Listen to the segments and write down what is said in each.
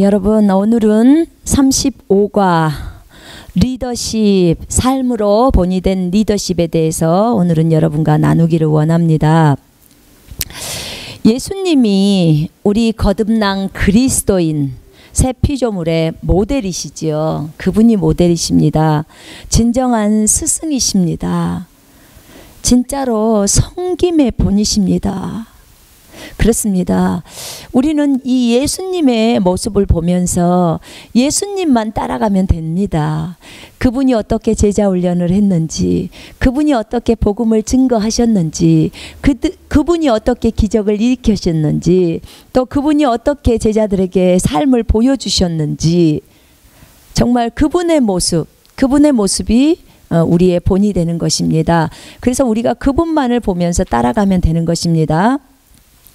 여러분, 오늘은 35과 리더십, 삶으로 본이 된 리더십에 대해서 오늘은 여러분과 나누기를 원합니다. 예수님이 우리 거듭난 그리스도인 새 피조물의 모델이시지요. 그분이 모델이십니다. 진정한 스승이십니다. 진짜로 섬김의 본이십니다. 그렇습니다. 우리는 이 예수님의 모습을 보면서 예수님만 따라가면 됩니다. 그분이 어떻게 제자 훈련을 했는지, 그분이 어떻게 복음을 증거하셨는지, 그분이 어떻게 기적을 일으키셨는지, 또 그분이 어떻게 제자들에게 삶을 보여주셨는지, 정말 그분의 모습이 우리의 본이 되는 것입니다. 그래서 우리가 그분만을 보면서 따라가면 되는 것입니다.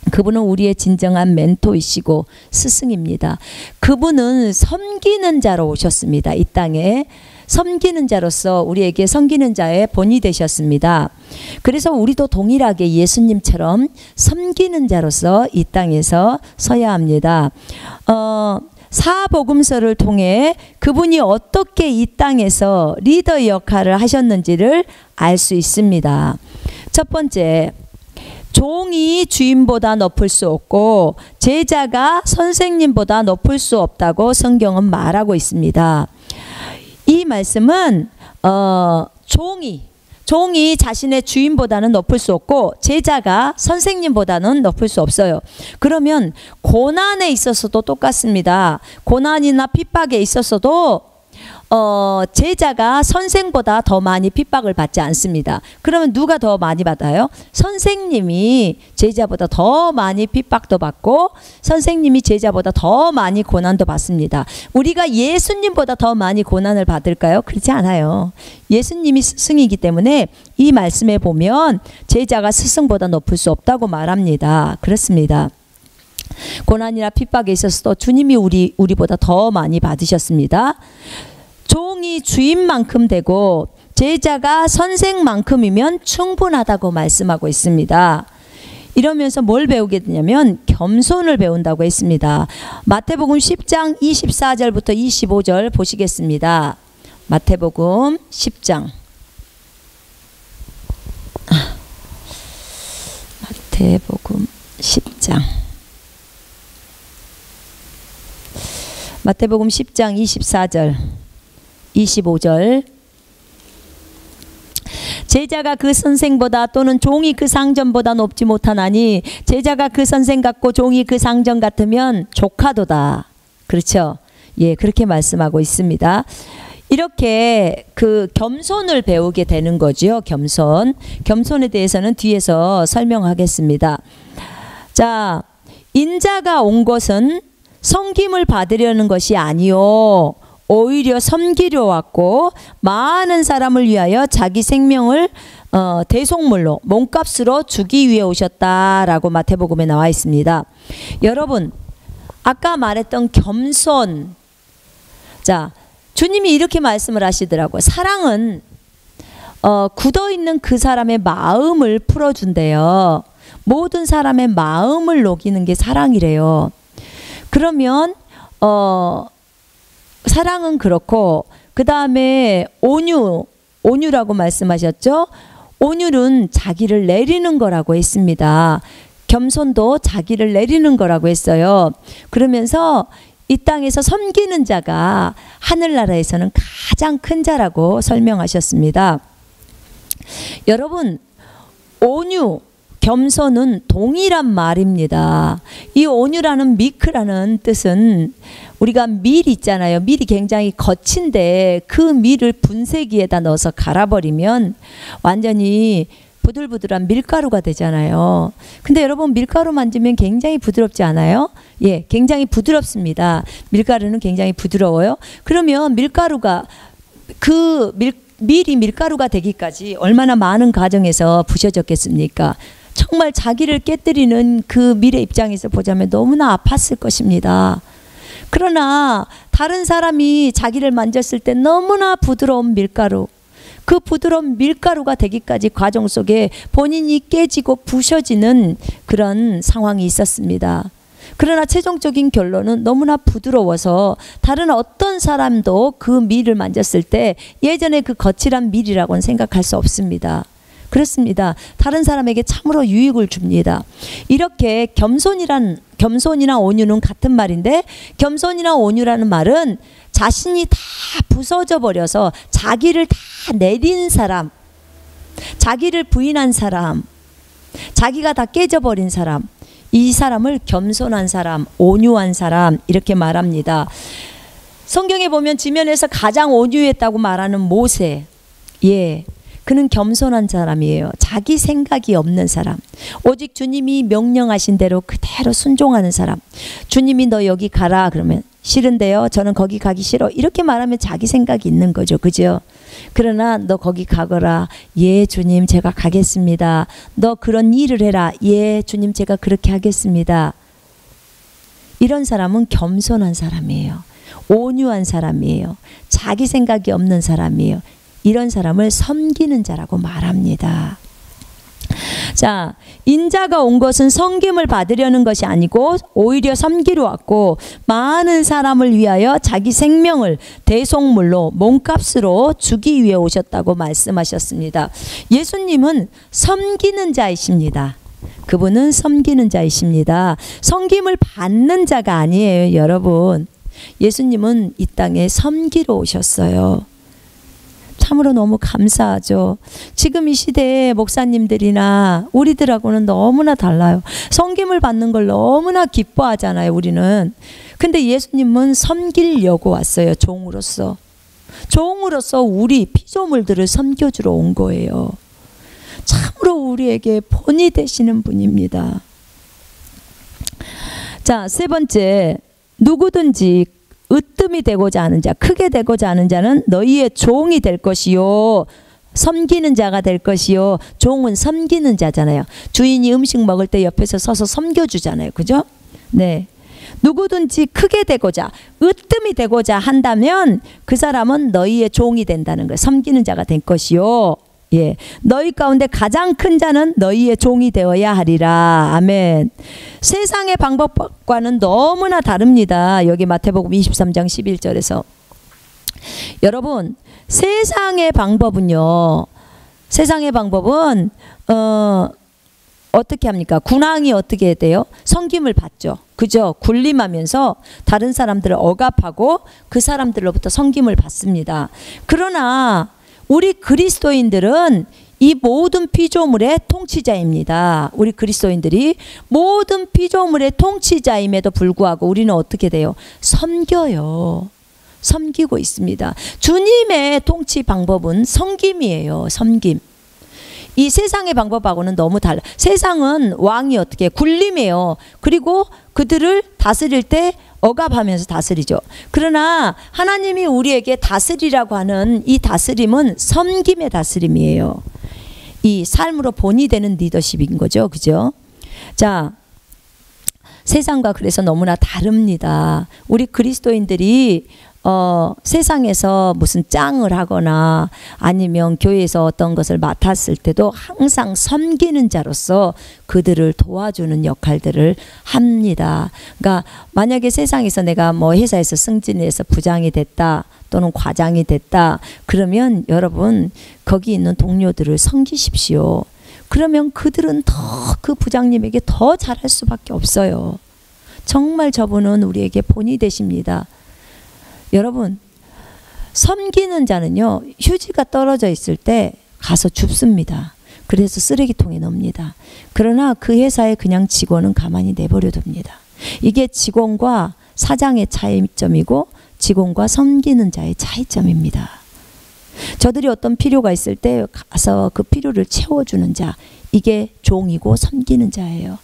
그분은 우리의 진정한 멘토이시고 스승입니다. 그분은 섬기는 자로 오셨습니다. 이 땅에 섬기는 자로서 우리에게 섬기는 자의 본이 되셨습니다. 그래서 우리도 동일하게 예수님처럼 섬기는 자로서 이 땅에서 서야 합니다. 사복음서를 통해 그분이 어떻게 이 땅에서 리더 역할을 하셨는지를 알 수 있습니다. 첫 번째, 종이 주인보다 높을 수 없고 제자가 선생님보다 높을 수 없다고 성경은 말하고 있습니다. 이 말씀은 종이 자신의 주인보다는 높을 수 없고 제자가 선생님보다는 높을 수 없어요. 그러면 고난에 있어서도 똑같습니다. 고난이나 핍박에 있어서도 제자가 선생보다 더 많이 핍박을 받지 않습니다. 그러면 누가 더 많이 받아요? 선생님이 제자보다 더 많이 핍박도 받고 선생님이 제자보다 더 많이 고난도 받습니다. 우리가 예수님보다 더 많이 고난을 받을까요? 그렇지 않아요. 예수님이 스승이기 때문에 이 말씀에 보면 제자가 스승보다 높을 수 없다고 말합니다. 그렇습니다. 고난이나 핍박에 있어서도 주님이 우리보다 더 많이 받으셨습니다. 종이 주인만큼 되고 제자가 선생만큼이면 충분하다고 말씀하고 있습니다. 이러면서 뭘 배우게 되냐면 겸손을 배운다고 했습니다. 마태복음 10장 24절부터 25절 보시겠습니다. 마태복음 10장. 마태복음 10장. 마태복음 10장 24절. 25절. 제자가 그 선생보다 또는 종이 그 상전보다 높지 못하나니 제자가 그 선생 같고 종이 그 상전 같으면 조카도다. 그렇죠? 예, 그렇게 말씀하고 있습니다. 이렇게 그 겸손을 배우게 되는 거죠. 겸손에 대해서는 뒤에서 설명하겠습니다. 자, 인자가 온 것은 섬김을 받으려는 것이 아니요 오히려 섬기려 왔고 많은 사람을 위하여 자기 생명을 대속물로 몸값으로 주기 위해 오셨다라고 마태복음에 나와 있습니다. 여러분, 아까 말했던 겸손, 자, 주님이 이렇게 말씀을 하시더라고요. 사랑은 굳어있는 그 사람의 마음을 풀어준대요. 모든 사람의 마음을 녹이는 게 사랑이래요. 그러면 사랑은 그렇고 그 다음에 온유라고 말씀하셨죠. 온유는 자기를 내리는 거라고 했습니다. 겸손도 자기를 내리는 거라고 했어요. 그러면서 이 땅에서 섬기는 자가 하늘나라에서는 가장 큰 자라고 설명하셨습니다. 여러분, 온유, 겸손은 동일한 말입니다. 이 온유라는 미크라는 뜻은 우리가 밀 있잖아요. 밀이 굉장히 거친데 그 밀을 분쇄기에다 넣어서 갈아버리면 완전히 부들부들한 밀가루가 되잖아요. 근데 여러분, 밀가루 만지면 굉장히 부드럽지 않아요? 예, 굉장히 부드럽습니다. 밀가루는 굉장히 부드러워요. 그러면 밀가루가 밀이 밀가루가 되기까지 얼마나 많은 과정에서 부셔졌겠습니까? 정말 자기를 깨뜨리는 그 밀의 입장에서 보자면 너무나 아팠을 것입니다. 그러나 다른 사람이 자기를 만졌을 때 너무나 부드러운 밀가루, 그 부드러운 밀가루가 되기까지 과정 속에 본인이 깨지고 부셔지는 그런 상황이 있었습니다. 그러나 최종적인 결론은 너무나 부드러워서 다른 어떤 사람도 그 밀을 만졌을 때 예전에 그 거칠한 밀이라고는 생각할 수 없습니다. 그렇습니다. 다른 사람에게 참으로 유익을 줍니다. 이렇게 겸손이나 온유는 같은 말인데, 겸손이나 온유라는 말은 자신이 다 부서져 버려서 자기를 다 내린 사람, 자기를 부인한 사람, 자기가 다 깨져버린 사람, 이 사람을 겸손한 사람, 온유한 사람 이렇게 말합니다. 성경에 보면 지면에서 가장 온유했다고 말하는 모세, 그는 겸손한 사람이에요. 자기 생각이 없는 사람, 오직 주님이 명령하신 대로 그대로 순종하는 사람. 주님이 너 여기 가라 그러면 싫은데요, 저는 거기 가기 싫어, 이렇게 말하면 자기 생각이 있는 거죠. 그죠? 그러나 너 거기 가거라. 예 주님 제가 가겠습니다. 너 그런 일을 해라. 예 주님 제가 그렇게 하겠습니다. 이런 사람은 겸손한 사람이에요. 온유한 사람이에요. 자기 생각이 없는 사람이에요. 이런 사람을 섬기는 자라고 말합니다. 자, 인자가 온 것은 섬김을 받으려는 것이 아니고 오히려 섬기러 왔고, 많은 사람을 위하여 자기 생명을 대속물로 몸값으로 주기 위해 오셨다고 말씀하셨습니다. 예수님은 섬기는 자이십니다. 그분은 섬기는 자이십니다. 섬김을 받는 자가 아니에요, 여러분. 예수님은 이 땅에 섬기러 오셨어요. 참으로 너무 감사하죠. 지금 이 시대의 목사님들이나 우리들하고는 너무나 달라요. 섬김을 받는 걸 너무나 기뻐하잖아요, 우리는. 근데 예수님은 섬기려고 왔어요. 종으로서. 종으로서 우리 피조물들을 섬겨주러 온 거예요. 참으로 우리에게 본이 되시는 분입니다. 자, 세 번째, 누구든지 으뜸이 되고자 하는 자, 크게 되고자 하는 자는 너희의 종이 될 것이요, 섬기는 자가 될 것이요. 종은 섬기는 자잖아요. 주인이 음식 먹을 때 옆에서 서서 섬겨주잖아요. 그죠? 네. 누구든지 크게 되고자, 으뜸이 되고자 한다면 그 사람은 너희의 종이 된다는 거예요. 섬기는 자가 될 것이요. 너희 가운데 가장 큰 자는 너희의 종이 되어야 하리라. 아멘. 세상의 방법과는 너무나 다릅니다. 여기 마태복음 23장 11절에서 여러분, 세상의 방법은요, 세상의 방법은 어떻게 합니까? 군왕이 어떻게 돼요? 섬김을 받죠. 그죠? 군림하면서 다른 사람들을 억압하고 그 사람들로부터 섬김을 받습니다. 그러나 우리 그리스도인들은 이 모든 피조물의 통치자입니다. 우리 그리스도인들이 모든 피조물의 통치자임에도 불구하고 우리는 어떻게 돼요? 섬겨요. 섬기고 있습니다. 주님의 통치 방법은 섬김이에요. 섬김. 이 세상의 방법하고는 너무 달라. 세상은 왕이 어떻게 군림해요. 그리고 그들을 다스릴 때 억압하면서 다스리죠. 그러나 하나님이 우리에게 다스리라고 하는 이 다스림은 섬김의 다스림이에요. 이 삶으로 본이 되는 리더십인 거죠. 그죠? 자, 세상과 그래서 너무나 다릅니다. 우리 그리스도인들이 세상에서 무슨 짱을 하거나 아니면 교회에서 어떤 것을 맡았을 때도 항상 섬기는 자로서 그들을 도와주는 역할들을 합니다. 그러니까 만약에 세상에서 내가 뭐 회사에서 승진해서 부장이 됐다 또는 과장이 됐다 그러면 여러분 거기 있는 동료들을 섬기십시오. 그러면 그들은 더 그 부장님에게 더 잘할 수밖에 없어요. 정말 저분은 우리에게 본이 되십니다. 여러분, 섬기는 자는요, 휴지가 떨어져 있을 때 가서 줍습니다. 그래서 쓰레기통에 넣습니다. 그러나 그 회사에 그냥 직원은 가만히 내버려 둡니다. 이게 직원과 사장의 차이점이고 직원과 섬기는 자의 차이점입니다. 저들이 어떤 필요가 있을 때 가서 그 필요를 채워주는 자, 이게 종이고 섬기는 자예요.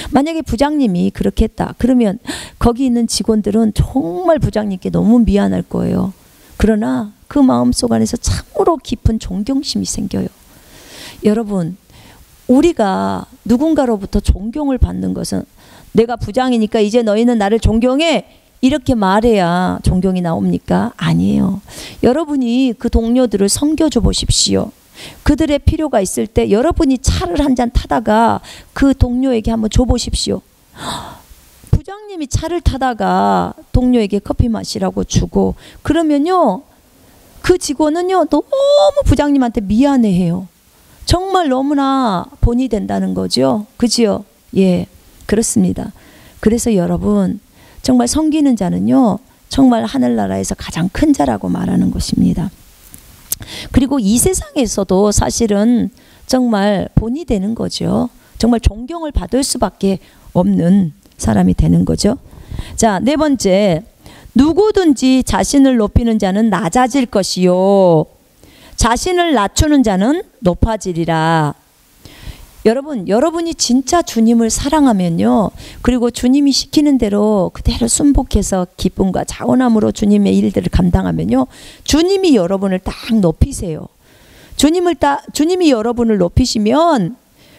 만약에 부장님이 그렇게 했다 그러면 거기 있는 직원들은 정말 부장님께 너무 미안할 거예요. 그러나 그 마음속 안에서 참으로 깊은 존경심이 생겨요. 여러분, 우리가 누군가로부터 존경을 받는 것은 내가 부장이니까 이제 너희는 나를 존경해 이렇게 말해야 존경이 나옵니까? 아니에요. 여러분이 그 동료들을 섬겨줘 보십시오. 그들의 필요가 있을 때 여러분이 차를 한 잔 타다가 그 동료에게 한번 줘보십시오. 부장님이 차를 타다가 동료에게 커피 마시라고 주고 그러면요, 그 직원은요 너무 부장님한테 미안해해요. 정말 너무나 본이 된다는 거죠. 그지요? 예, 그렇습니다. 그래서 여러분, 정말 섬기는 자는요 정말 하늘나라에서 가장 큰 자라고 말하는 것입니다. 그리고 이 세상에서도 사실은 정말 본이 되는 거죠. 정말 존경을 받을 수밖에 없는 사람이 되는 거죠. 자, 네 번째, 누구든지 자신을 높이는 자는 낮아질 것이요 자신을 낮추는 자는 높아지리라. 여러분, 여러분이 진짜 주님을 사랑하면요, 그리고 주님이 시키는 대로 그대로 순복해서 기쁨과 자원함으로 주님의 일들을 감당하면요, 주님이 여러분을 딱 높이세요. 주님이 여러분을 높이시면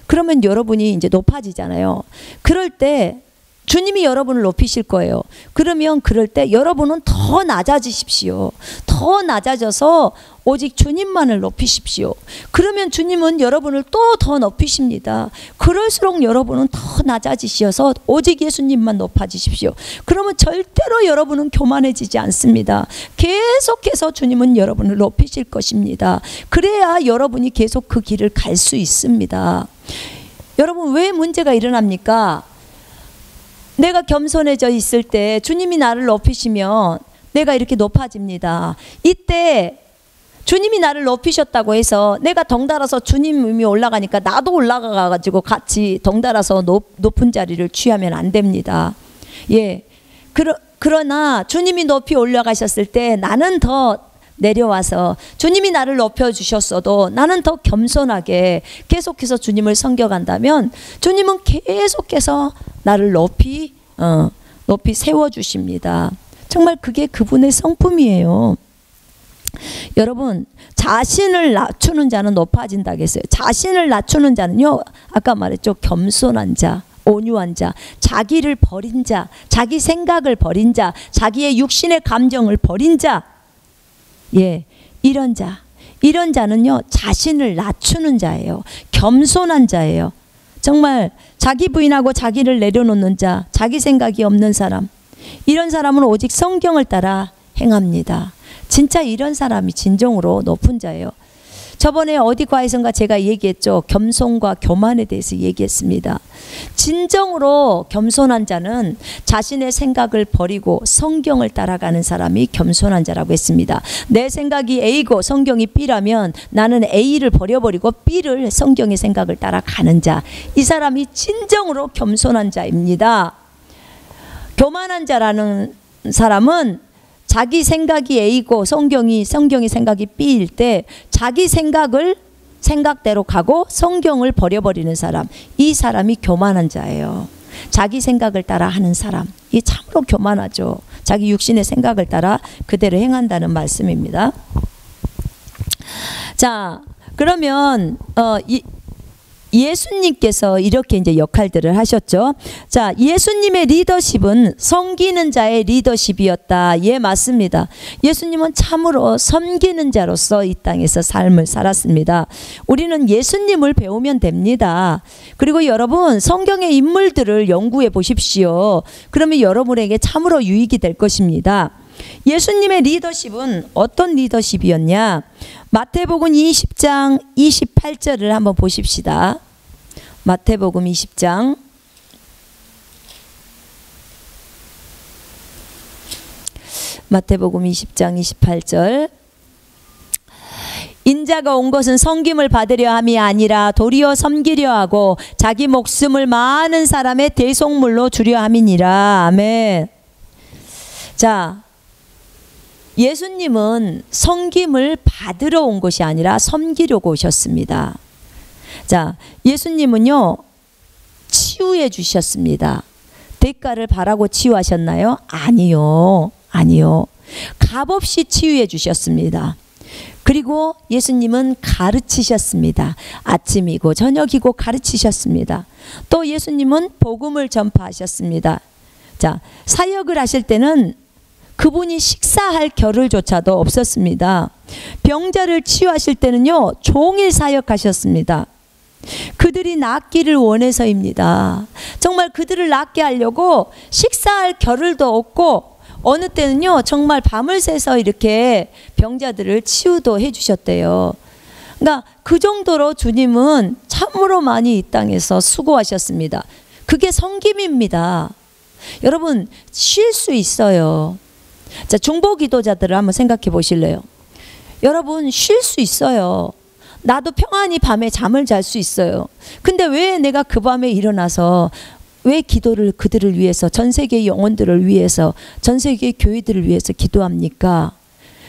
그러면 여러분이 이제 높아지잖아요. 그럴 때 주님이 여러분을 높이실 거예요. 그러면 그럴 때 여러분은 더 낮아지십시오. 더 낮아져서 오직 주님만을 높이십시오. 그러면 주님은 여러분을 또 더 높이십니다. 그럴수록 여러분은 더 낮아지셔서 오직 예수님만 높아지십시오. 그러면 절대로 여러분은 교만해지지 않습니다. 계속해서 주님은 여러분을 높이실 것입니다. 그래야 여러분이 계속 그 길을 갈 수 있습니다. 여러분, 왜 문제가 일어납니까? 내가 겸손해져 있을 때 주님이 나를 높이시면 내가 이렇게 높아집니다. 이때 주님이 나를 높이셨다고 해서 내가 덩달아서 주님이 올라가니까 나도 올라가가지고 같이 덩달아서 높은 자리를 취하면 안 됩니다. 예. 그러나 주님이 높이 올라가셨을 때 나는 더 내려와서 주님이 나를 높여주셨어도 나는 더 겸손하게 계속해서 주님을 섬겨간다면 주님은 계속해서 나를 높이 세워주십니다. 정말 그게 그분의 성품이에요. 여러분, 자신을 낮추는 자는 높아진다 했어요. 자신을 낮추는 자는요, 아까 말했죠, 겸손한 자, 온유한 자, 자기를 버린 자, 자기 생각을 버린 자, 자기의 육신의 감정을 버린 자, 예, 이런 자는요 자신을 낮추는 자예요. 겸손한 자예요. 정말 자기 부인하고 자기를 내려놓는 자, 자기 생각이 없는 사람, 이런 사람은 오직 성경을 따라 행합니다. 진짜 이런 사람이 진정으로 높은 자예요. 저번에 어디 과에선가 제가 얘기했죠. 겸손과 교만에 대해서 얘기했습니다. 진정으로 겸손한 자는 자신의 생각을 버리고 성경을 따라가는 사람이 겸손한 자라고 했습니다. 내 생각이 A고 성경이 B라면 나는 A를 버려버리고 B를 성경의 생각을 따라가는 자, 이 사람이 진정으로 겸손한 자입니다. 교만한 자라는 사람은 자기 생각이 A고 성경이 생각이 B일 때 자기 생각대로 가고 성경을 버려버리는 사람, 이 사람이 교만한 자예요. 자기 생각을 따라 하는 사람, 이 참으로 교만하죠. 자기 육신의 생각을 따라 그대로 행한다는 말씀입니다. 자, 그러면 예수님께서 이렇게 이제 역할들을 하셨죠. 자, 예수님의 리더십은 섬기는 자의 리더십이었다. 예, 맞습니다. 예수님은 참으로 섬기는 자로서 이 땅에서 삶을 살았습니다. 우리는 예수님을 배우면 됩니다. 그리고 여러분, 성경의 인물들을 연구해 보십시오. 그러면 여러분에게 참으로 유익이 될 것입니다. 예수님의 리더십은 어떤 리더십이었냐? 마태복음 20장 28절을 한번 보십시다. 마태복음 20장 28절. 인자가 온 것은 섬김을 받으려 함이 아니라 도리어 섬기려 하고 자기 목숨을 많은 사람의 대속물로 주려 함이니라. 아멘. 자, 예수님은 섬김을 받으러 온 것이 아니라 섬기려고 오셨습니다. 자, 예수님은요 치유해 주셨습니다. 대가를 바라고 치유하셨나요? 아니요. 값없이 치유해 주셨습니다. 그리고 예수님은 가르치셨습니다. 아침이고 저녁이고 가르치셨습니다. 또 예수님은 복음을 전파하셨습니다. 자, 사역을 하실 때는 그분이 식사할 겨를조차도 없었습니다. 병자를 치유하실 때는요 종일 사역하셨습니다. 그들이 낫기를 원해서입니다. 정말 그들을 낫게 하려고 식사할 겨를도 없고 어느 때는요 정말 밤을 새서 이렇게 병자들을 치유도 해주셨대요. 그러니까 그 정도로 주님은 참으로 많이 이 땅에서 수고하셨습니다. 그게 섬김입니다. 여러분 쉴 수 있어요. 자, 중보 기도자들을 한번 생각해 보실래요? 여러분 쉴 수 있어요. 나도 평안히 밤에 잠을 잘 수 있어요. 근데 왜 내가 그 밤에 일어나서 왜 기도를 그들을 위해서, 전 세계 영혼들을 위해서, 전 세계 교회들을 위해서 기도합니까?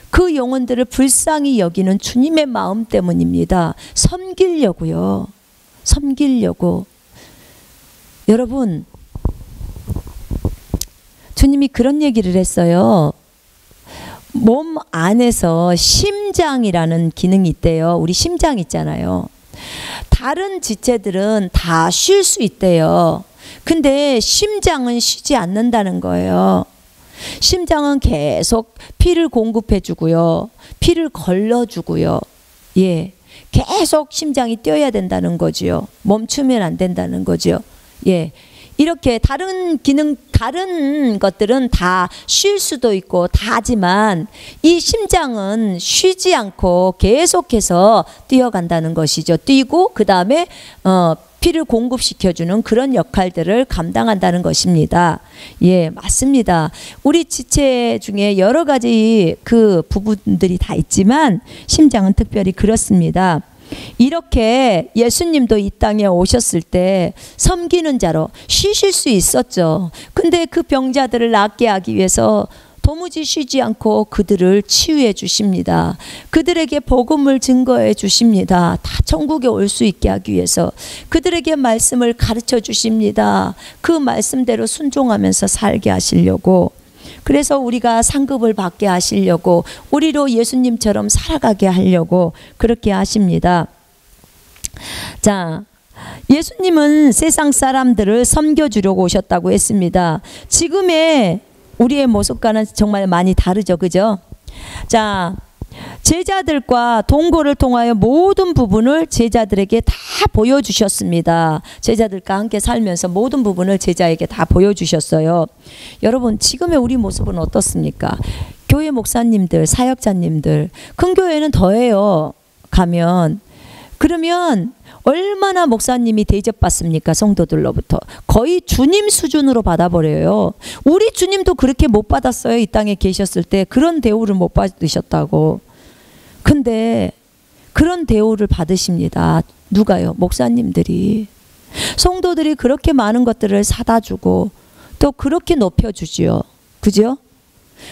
그 영혼들을 불쌍히 여기는 주님의 마음 때문입니다. 섬기려고요. 섬기려고. 여러분 주님이 그런 얘기를 했어요. 몸 안에서 심장이라는 기능이 있대요. 우리 심장 있잖아요. 다른 지체들은 다 쉴 수 있대요. 근데 심장은 쉬지 않는다는 거예요. 심장은 계속 피를 공급해 주고요. 피를 걸러 주고요. 예. 계속 심장이 뛰어야 된다는 거지요. 멈추면 안 된다는 거죠. 예. 이렇게 다른 기능, 다른 것들은 다 쉴 수도 있고 다 하지만 이 심장은 쉬지 않고 계속해서 뛰어간다는 것이죠. 뛰고 그 다음에 피를 공급시켜주는 그런 역할들을 감당한다는 것입니다. 예, 맞습니다. 우리 지체 중에 여러 가지 그 부분들이 다 있지만 심장은 특별히 그렇습니다. 이렇게 예수님도 이 땅에 오셨을 때 섬기는 자로 쉬실 수 있었죠. 근데 그 병자들을 낫게 하기 위해서 도무지 쉬지 않고 그들을 치유해 주십니다. 그들에게 복음을 증거해 주십니다. 다 천국에 올 수 있게 하기 위해서 그들에게 말씀을 가르쳐 주십니다. 그 말씀대로 순종하면서 살게 하시려고. 그래서 우리가 상급을 받게 하시려고, 우리로 예수님처럼 살아가게 하려고 그렇게 하십니다. 자, 예수님은 세상 사람들을 섬겨주려고 오셨다고 했습니다. 지금의 우리의 모습과는 정말 많이 다르죠. 그죠? 자, 제자들과 동거를 통하여 모든 부분을 제자들에게 다 보여주셨습니다. 제자들과 함께 살면서 모든 부분을 제자에게 다 보여주셨어요. 여러분 지금의 우리 모습은 어떻습니까? 교회 목사님들, 사역자님들, 큰 교회는 더해요. 가면 그러면 얼마나 목사님이 대접받습니까? 성도들로부터 거의 주님 수준으로 받아버려요. 우리 주님도 그렇게 못 받았어요. 이 땅에 계셨을 때 그런 대우를 못 받으셨다고. 근데 그런 대우를 받으십니다. 누가요? 목사님들이. 성도들이 그렇게 많은 것들을 사다 주고 또 그렇게 높여주지요. 그죠?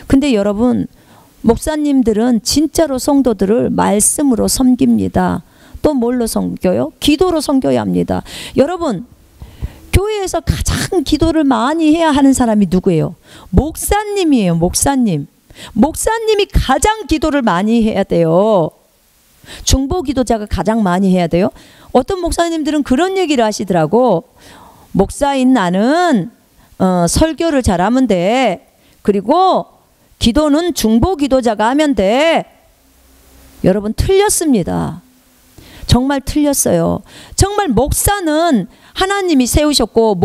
근데 여러분 목사님들은 진짜로 성도들을 말씀으로 섬깁니다. 또 뭘로 섬겨요? 기도로 섬겨야 합니다. 여러분 교회에서 가장 기도를 많이 해야 하는 사람이 누구예요? 목사님이에요. 목사님. 목사님이 가장 기도를 많이 해야 돼요. 중보 기도자가 가장 많이 해야 돼요. 어떤 목사님들은 그런 얘기를 하시더라고. 목사인 나는 설교를 잘하면 돼. 그리고 기도는 중보 기도자가 하면 돼. 여러분 틀렸습니다. 정말 틀렸어요. 정말 목사는 하나님이 세우셨고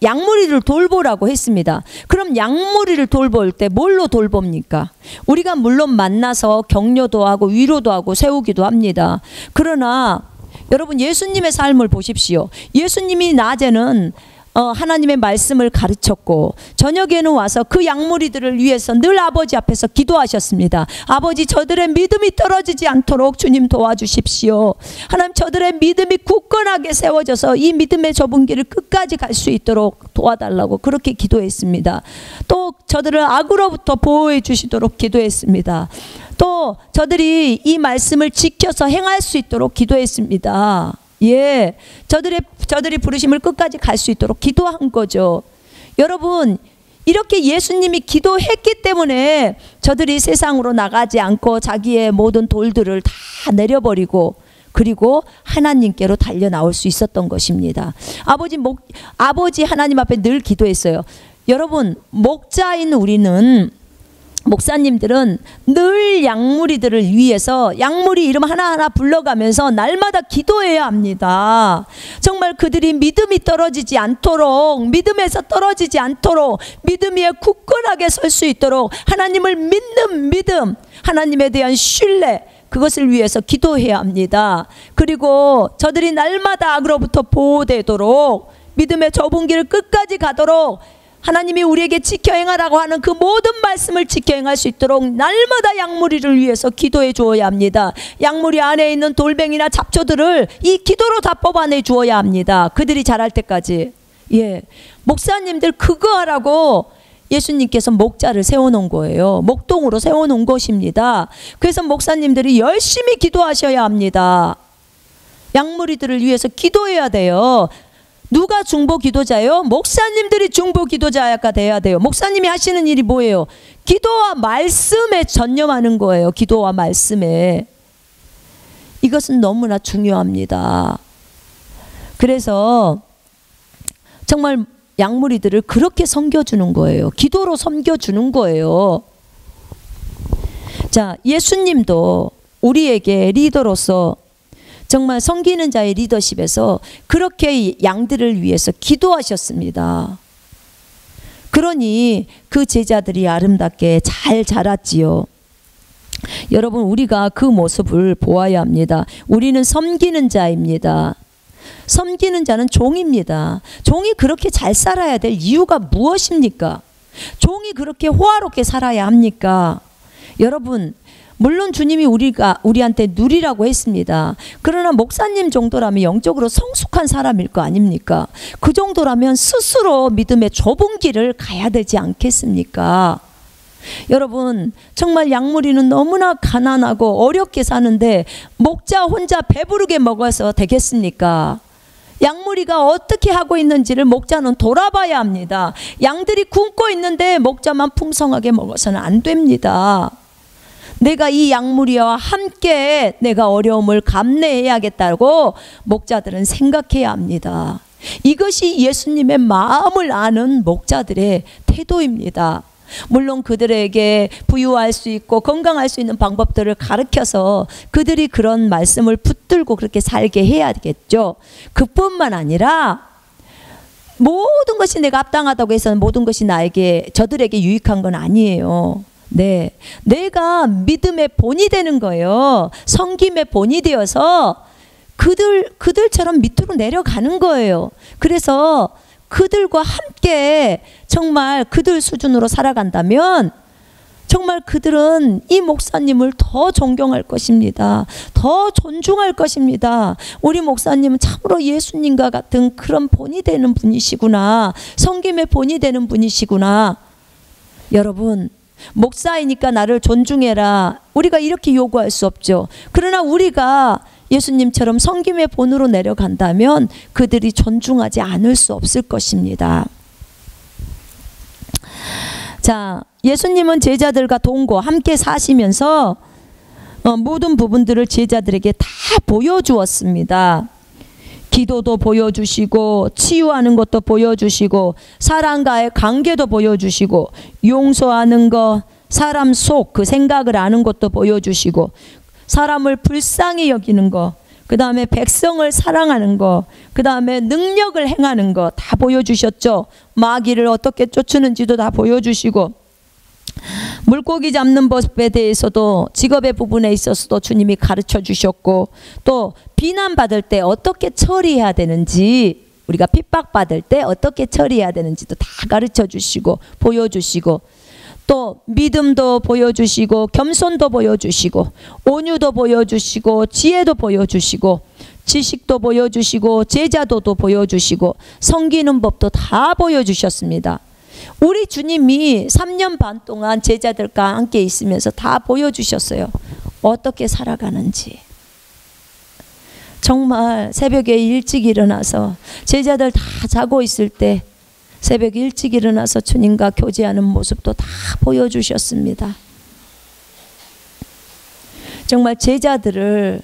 양무리를 돌보라고 했습니다. 그럼 양무리를 돌볼 때 뭘로 돌봅니까? 우리가 물론 만나서 격려도 하고 위로도 하고 세우기도 합니다. 그러나 여러분 예수님의 삶을 보십시오. 예수님이 낮에는 하나님의 말씀을 가르쳤고 저녁에는 와서 그 양무리들을 위해서 늘 아버지 앞에서 기도하셨습니다. 아버지 저들의 믿음이 떨어지지 않도록 주님 도와주십시오. 하나님 저들의 믿음이 굳건하게 세워져서 이 믿음의 좁은 길을 끝까지 갈 수 있도록 도와달라고 그렇게 기도했습니다. 또 저들을 악으로부터 보호해 주시도록 기도했습니다. 또 저들이 이 말씀을 지켜서 행할 수 있도록 기도했습니다. 예, 저들이 부르심을 끝까지 갈 수 있도록 기도한 거죠. 여러분 이렇게 예수님이 기도했기 때문에 저들이 세상으로 나가지 않고 자기의 모든 돌들을 다 내려버리고 그리고 하나님께로 달려 나올 수 있었던 것입니다. 아버지 하나님 앞에 늘 기도했어요. 여러분 목자인 우리는 목사님들은 늘 양무리들을 위해서 양무리 이름 하나하나 불러가면서 날마다 기도해야 합니다. 정말 그들이 믿음이 떨어지지 않도록, 믿음에서 떨어지지 않도록, 믿음 위에 굳건하게 설 수 있도록 하나님을 믿는 믿음, 하나님에 대한 신뢰, 그것을 위해서 기도해야 합니다. 그리고 저들이 날마다 악으로부터 보호되도록, 믿음의 좁은 길을 끝까지 가도록 하나님이 우리에게 지켜 행하라고 하는 그 모든 말씀을 지켜 행할 수 있도록 날마다 양무리를 위해서 기도해 주어야 합니다. 양무리 안에 있는 돌멩이나 잡초들을 이 기도로 다 뽑아내 주어야 합니다. 그들이 자랄 때까지. 예, 목사님들 그거 하라고 예수님께서 목자를 세워놓은 거예요. 목동으로 세워놓은 것입니다. 그래서 목사님들이 열심히 기도하셔야 합니다. 양무리들을 위해서 기도해야 돼요. 누가 중보 기도자예요? 목사님들이 중보 기도자가 돼야 돼요. 목사님이 하시는 일이 뭐예요? 기도와 말씀에 전념하는 거예요. 기도와 말씀에. 이것은 너무나 중요합니다. 그래서 정말 양무리들을 그렇게 섬겨주는 거예요. 기도로 섬겨주는 거예요. 자, 예수님도 우리에게 리더로서 정말 섬기는 자의 리더십에서 그렇게 양들을 위해서 기도하셨습니다. 그러니 그 제자들이 아름답게 잘 자랐지요. 여러분, 우리가 그 모습을 보아야 합니다. 우리는 섬기는 자입니다. 섬기는 자는 종입니다. 종이 그렇게 잘 살아야 될 이유가 무엇입니까? 종이 그렇게 호화롭게 살아야 합니까? 여러분, 물론 주님이 우리한테 누리라고 했습니다. 그러나 목사님 정도라면 영적으로 성숙한 사람일 거 아닙니까? 그 정도라면 스스로 믿음의 좁은 길을 가야 되지 않겠습니까? 여러분, 정말 양무리는 너무나 가난하고 어렵게 사는데 목자 혼자 배부르게 먹어서 되겠습니까? 양무리가 어떻게 하고 있는지를 목자는 돌아봐야 합니다. 양들이 굶고 있는데 목자만 풍성하게 먹어서는 안 됩니다. 내가 이 양무리와 함께 내가 어려움을 감내해야겠다고 목자들은 생각해야 합니다. 이것이 예수님의 마음을 아는 목자들의 태도입니다. 물론 그들에게 부유할 수 있고 건강할 수 있는 방법들을 가르쳐서 그들이 그런 말씀을 붙들고 그렇게 살게 해야겠죠. 그뿐만 아니라 모든 것이 내가 합당하다고 해서 모든 것이 저들에게 유익한 건 아니에요. 네, 내가 믿음의 본이 되는 거예요. 섬김의 본이 되어서 그들처럼 밑으로 내려가는 거예요. 그래서 그들과 함께 정말 그들 수준으로 살아간다면 정말 그들은 이 목사님을 더 존경할 것입니다. 더 존중할 것입니다. 우리 목사님은 참으로 예수님과 같은 그런 본이 되는 분이시구나. 섬김의 본이 되는 분이시구나. 여러분, 목사이니까 나를 존중해라. 우리가 이렇게 요구할 수 없죠. 그러나 우리가 예수님처럼 섬김의 본으로 내려간다면 그들이 존중하지 않을 수 없을 것입니다. 자, 예수님은 제자들과 동거 함께 사시면서 모든 부분들을 제자들에게 다 보여주었습니다. 기도도 보여주시고 치유하는 것도 보여주시고 사람과의 관계도 보여주시고 용서하는 것, 사람 속 그 생각을 아는 것도 보여주시고 사람을 불쌍히 여기는 것, 그 다음에 백성을 사랑하는 것, 그 다음에 능력을 행하는 것 다 보여주셨죠. 마귀를 어떻게 쫓으는지도 다 보여주시고 물고기 잡는 법에 대해서도 직업의 부분에 있어서도 주님이 가르쳐 주셨고 또 비난받을 때 어떻게 처리해야 되는지 우리가 핍박받을 때 어떻게 처리해야 되는지도 다 가르쳐 주시고 보여주시고 또 믿음도 보여주시고 겸손도 보여주시고 온유도 보여주시고 지혜도 보여주시고 지식도 보여주시고 제자도도 보여주시고 섬기는 법도 다 보여주셨습니다. 우리 주님이 3년 반 동안 제자들과 함께 있으면서 다 보여주셨어요. 어떻게 살아가는지. 정말 새벽에 일찍 일어나서 제자들 다 자고 있을 때 새벽에 일찍 일어나서 주님과 교제하는 모습도 다 보여주셨습니다. 정말 제자들을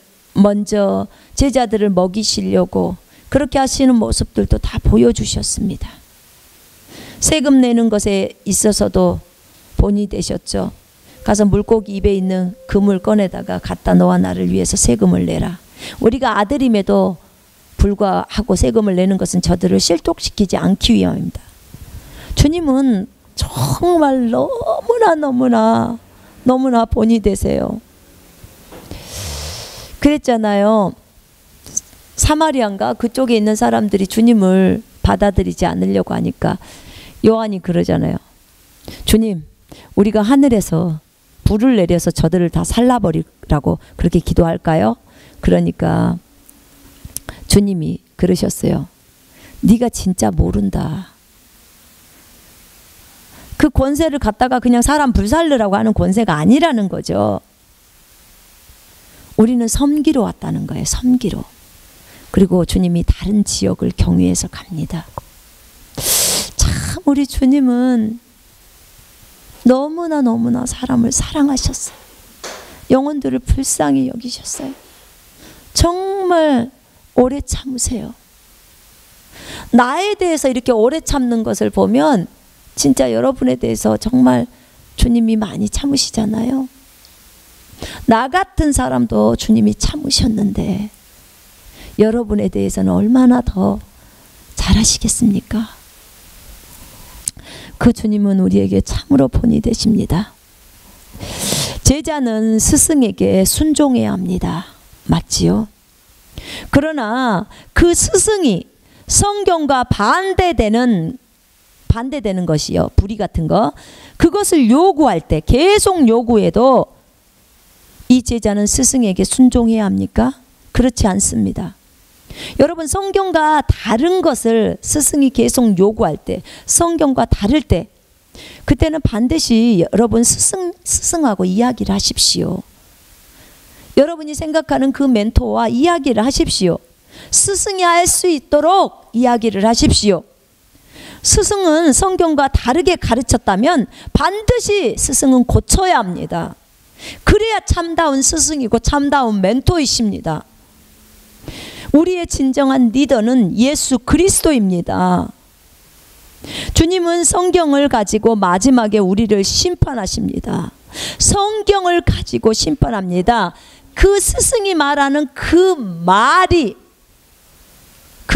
먹이시려고 그렇게 하시는 모습들도 다 보여주셨습니다. 세금 내는 것에 있어서도 본이 되셨죠. 가서 물고기 입에 있는 금을 꺼내다가 갖다 너와 나를 위해서 세금을 내라. 우리가 아들임에도 불구하고 세금을 내는 것은 저들을 실족시키지 않기 위함입니다. 주님은 정말 너무나 본이 되세요. 그랬잖아요. 사마리아인가 그쪽에 있는 사람들이 주님을 받아들이지 않으려고 하니까 요한이 그러잖아요. 주님, 우리가 하늘에서 불을 내려서 저들을 다 살라버리라고 그렇게 기도할까요? 그러니까 주님이 그러셨어요. 네가 진짜 모른다. 그 권세를 갖다가 그냥 사람 불살르라고 하는 권세가 아니라는 거죠. 우리는 섬기러 왔다는 거예요. 섬기러. 그리고 주님이 다른 지역을 경유해서 갑니다. 참 우리 주님은 너무나 사람을 사랑하셨어요. 영혼들을 불쌍히 여기셨어요. 정말 오래 참으세요. 나에 대해서 이렇게 오래 참는 것을 보면 진짜 여러분에 대해서 정말 주님이 많이 참으시잖아요. 나 같은 사람도 주님이 참으셨는데 여러분에 대해서는 얼마나 더 잘하시겠습니까? 그 주님은 우리에게 참으로 본이 되십니다. 제자는 스승에게 순종해야 합니다. 맞지요? 그러나 그 스승이 성경과 반대되는 것이요. 불의 같은 거. 그것을 요구할 때 계속 요구해도 이 제자는 스승에게 순종해야 합니까? 그렇지 않습니다. 여러분 성경과 다른 것을 스승이 계속 요구할 때 성경과 다를 때 그때는 반드시 여러분 스승하고 이야기를 하십시오. 여러분이 생각하는 그 멘토와 이야기를 하십시오. 스승이 할 수 있도록 이야기를 하십시오. 스승은 성경과 다르게 가르쳤다면 반드시 스승은 고쳐야 합니다. 그래야 참다운 스승이고 참다운 멘토이십니다. 우리의 진정한 리더는 예수 그리스도입니다. 주님은 성경을 가지고 마지막에 우리를 심판하십니다. 성경을 가지고 심판합니다. 그 스승이 말하는 그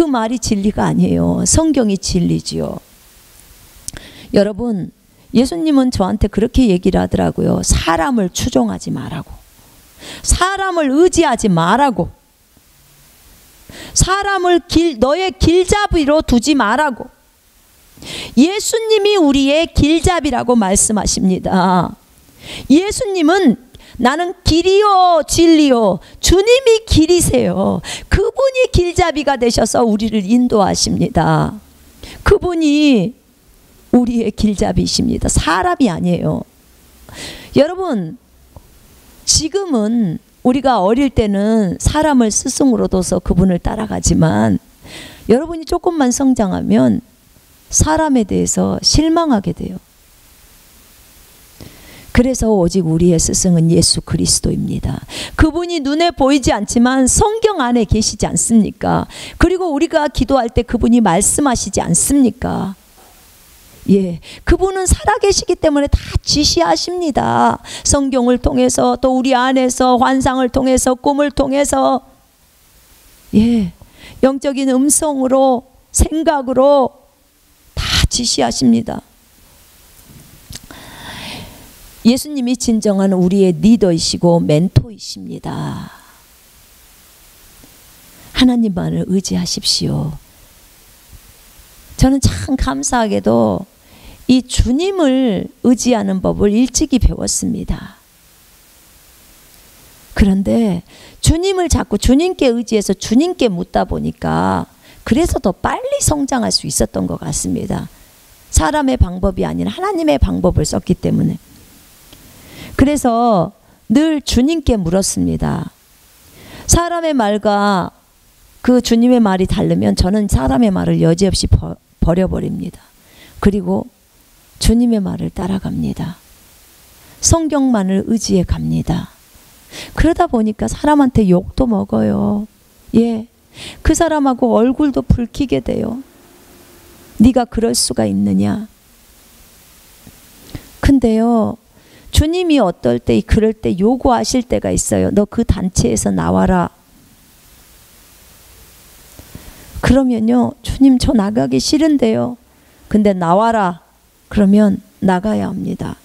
말이 진리가 아니에요. 성경이 진리지요. 여러분, 예수님은 저한테 그렇게 얘기를 하더라고요. 사람을 추종하지 말라고. 사람을 의지하지 말라고. 사람을 너의 길잡이로 두지 말라고. 예수님이 우리의 길잡이라고 말씀하십니다. 예수님은 나는 길이요 진리요 주님이 길이세요. 그분이 길잡이가 되셔서 우리를 인도하십니다. 그분이 우리의 길잡이십니다. 사람이 아니에요. 여러분 지금은 우리가 어릴 때는 사람을 스승으로 둬서 그분을 따라가지만 여러분이 조금만 성장하면 사람에 대해서 실망하게 돼요. 그래서 오직 우리의 스승은 예수 그리스도입니다. 그분이 눈에 보이지 않지만 성경 안에 계시지 않습니까? 그리고 우리가 기도할 때 그분이 말씀하시지 않습니까? 예, 그분은 살아계시기 때문에 다 지시하십니다. 성경을 통해서 또 우리 안에서 환상을 통해서 꿈을 통해서 예, 영적인 음성으로 생각으로 다 지시하십니다. 예수님이 진정한 우리의 리더이시고 멘토이십니다. 하나님만을 의지하십시오. 저는 참 감사하게도 이 주님을 의지하는 법을 일찍이 배웠습니다. 그런데 주님을 자꾸 주님께 의지해서 주님께 묻다 보니까 그래서 더 빨리 성장할 수 있었던 것 같습니다. 사람의 방법이 아닌 하나님의 방법을 썼기 때문에. 그래서 늘 주님께 물었습니다. 사람의 말과 그 주님의 말이 다르면 저는 사람의 말을 여지없이 버려버립니다. 그리고 주님의 말을 따라갑니다. 성경만을 의지해 갑니다. 그러다 보니까 사람한테 욕도 먹어요. 예, 그 사람하고 얼굴도 붉히게 돼요. 네가 그럴 수가 있느냐. 근데요, 주님이 어떨 때 그럴 때 요구하실 때가 있어요. 너 그 단체에서 나와라. 그러면요, 주님 저 나가기 싫은데요. 근데 나와라. 그러면 나가야 합니다.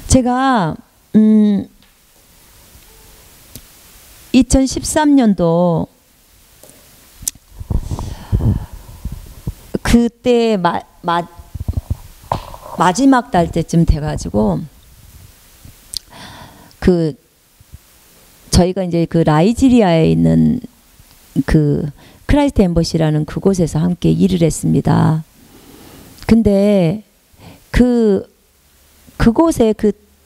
제가 2013년도 그때 마지막 달 때쯤 돼가지고 저희가 이제 그 나이지리아에 있는 그 크라이스트 엠버시라는 그곳에서 함께 일을 했습니다. 근데 그곳에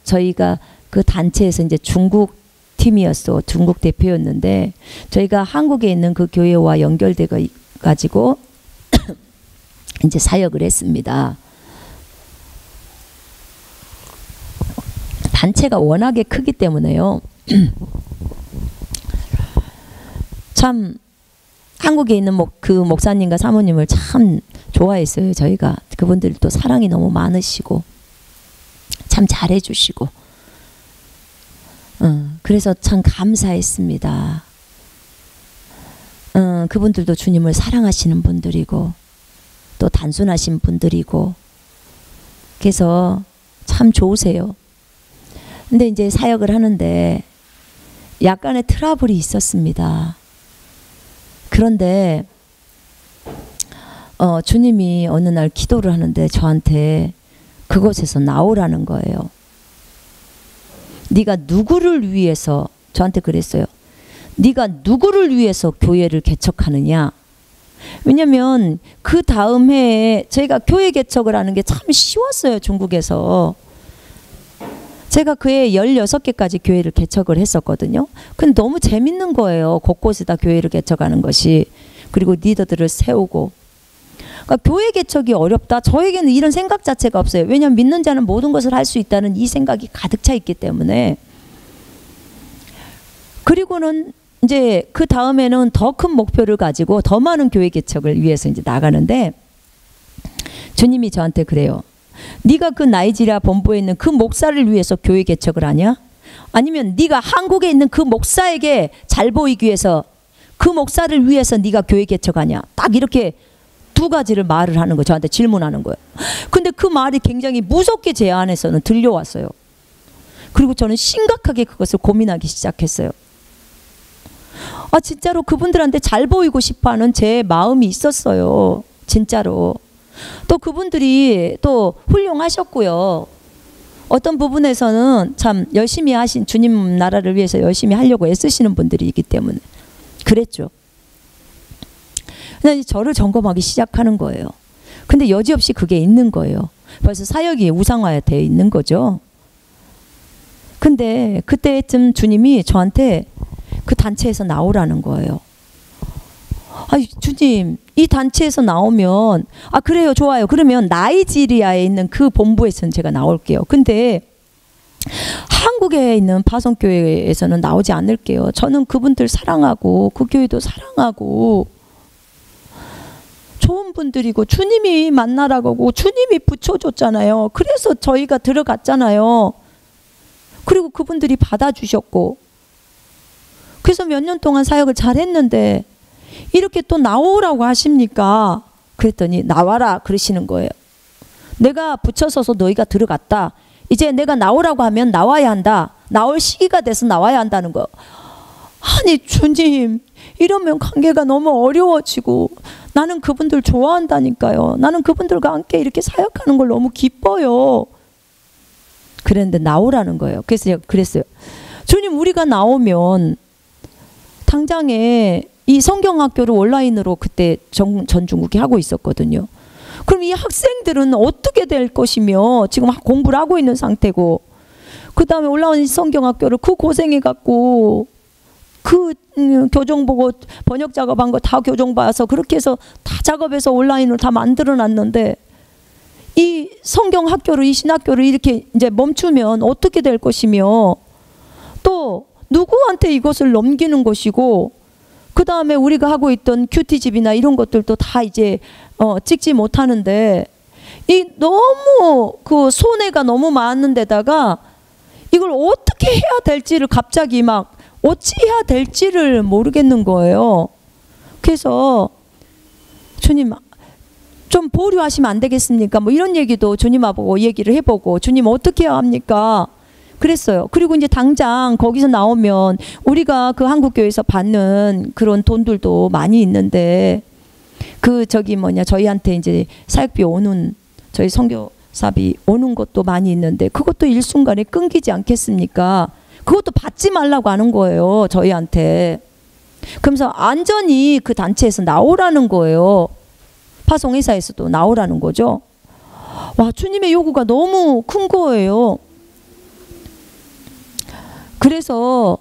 저희가 그 단체에서 이제 중국 팀이었어. 중국 대표였는데 저희가 한국에 있는 그 교회와 연결돼 가지고 이제 사역을 했습니다. 단체가 워낙에 크기 때문에요. 참 한국에 있는 그 목사님과 사모님을 참 좋아했어요. 저희가 그분들 또 사랑이 너무 많으시고 참 잘해주시고 그래서 참 감사했습니다. 그분들도 주님을 사랑하시는 분들이고 또 단순하신 분들이고 그래서 참 좋으세요. 근데 이제 사역을 하는데 약간의 트러블이 있었습니다. 그런데 주님이 어느 날 기도를 하는데 저한테 그곳에서 나오라는 거예요. 네가 누구를 위해서, 저한테 그랬어요. 네가 누구를 위해서 교회를 개척하느냐. 왜냐면 그 다음 해에 저희가 교회 개척을 하는 게 참 쉬웠어요. 중국에서. 제가 그해 16개까지 교회를 개척을 했었거든요. 근데 너무 재밌는 거예요. 곳곳에다 교회를 개척하는 것이. 그리고 리더들을 세우고. 그러니까 교회 개척이 어렵다. 저에게는 이런 생각 자체가 없어요. 왜냐하면 믿는 자는 모든 것을 할 수 있다는 이 생각이 가득 차 있기 때문에. 그리고는 이제 그 다음에는 더 큰 목표를 가지고 더 많은 교회 개척을 위해서 이제 나가는데 주님이 저한테 그래요. 네가 그 나이지리아 본부에 있는 그 목사를 위해서 교회 개척을 하냐? 아니면 네가 한국에 있는 그 목사에게 잘 보이기 위해서 그 목사를 위해서 네가 교회 개척하냐? 딱 이렇게 두 가지를 말을 하는 거예요. 저한테 질문하는 거예요. 근데 그 말이 굉장히 무섭게 제 안에서는 들려왔어요. 그리고 저는 심각하게 그것을 고민하기 시작했어요. 아, 진짜로 그분들한테 잘 보이고 싶어하는 제 마음이 있었어요. 진짜로. 또 그분들이 또 훌륭하셨고요. 어떤 부분에서는 참 열심히 하신, 주님 나라를 위해서 열심히 하려고 애쓰시는 분들이기 때문에 그랬죠. 그냥 저를 점검하기 시작하는 거예요. 근데 여지없이 그게 있는 거예요. 벌써 사역이 우상화되어 있는 거죠. 근데 그때쯤 주님이 저한테 그 단체에서 나오라는 거예요. 아니, 주님, 이 단체에서 나오면, 아, 그래요, 좋아요. 그러면 나이지리아에 있는 그 본부에서는 제가 나올게요. 근데 한국에 있는 파송교회에서는 나오지 않을게요. 저는 그분들 사랑하고 그 교회도 사랑하고 좋은 분들이고 주님이 만나라고 주님이 붙여줬잖아요. 그래서 저희가 들어갔잖아요. 그리고 그분들이 받아주셨고 그래서 몇 년 동안 사역을 잘했는데 이렇게 또 나오라고 하십니까? 그랬더니 나와라 그러시는 거예요. 내가 붙여서서 너희가 들어갔다. 이제 내가 나오라고 하면 나와야 한다. 나올 시기가 돼서 나와야 한다는 거. 아니 주님, 이러면 관계가 너무 어려워지고 나는 그분들 좋아한다니까요. 나는 그분들과 함께 이렇게 사역하는 걸 너무 기뻐요. 그랬는데 나오라는 거예요. 그래서 제가 그랬어요. 주님, 우리가 나오면 당장에 이 성경학교를 온라인으로 그때 전중국이 하고 있었거든요. 그럼 이 학생들은 어떻게 될 것이며 지금 공부를 하고 있는 상태고 그 다음에 올라온 성경학교를 그 고생해갖고 그 교정 보고 번역 작업한 거 다 교정 봐서 그렇게 해서 다 작업해서 온라인으로 다 만들어 놨는데 이 성경학교를 이 신학교를 이렇게 이제 멈추면 어떻게 될 것이며 또 누구한테 이것을 넘기는 것이고 그 다음에 우리가 하고 있던 큐티집이나 이런 것들도 다 이제 찍지 못하는데 이 너무 그 손해가 너무 많은 데다가 이걸 어떻게 해야 될지를 갑자기 막 어찌해야 될지를 모르겠는 거예요. 그래서 주님 좀 보류하시면 안 되겠습니까? 뭐 이런 얘기도 주님하고 얘기를 해보고 주님 어떻게 해야 합니까? 그랬어요. 그리고 이제 당장 거기서 나오면 우리가 그 한국교회에서 받는 그런 돈들도 많이 있는데 그 저희한테 이제 사역비 오는 저희 선교사비 오는 것도 많이 있는데 그것도 일순간에 끊기지 않겠습니까? 그것도 받지 말라고 하는 거예요. 저희한테. 그러면서 안전히 그 단체에서 나오라는 거예요. 파송회사에서도 나오라는 거죠. 와, 주님의 요구가 너무 큰 거예요. 그래서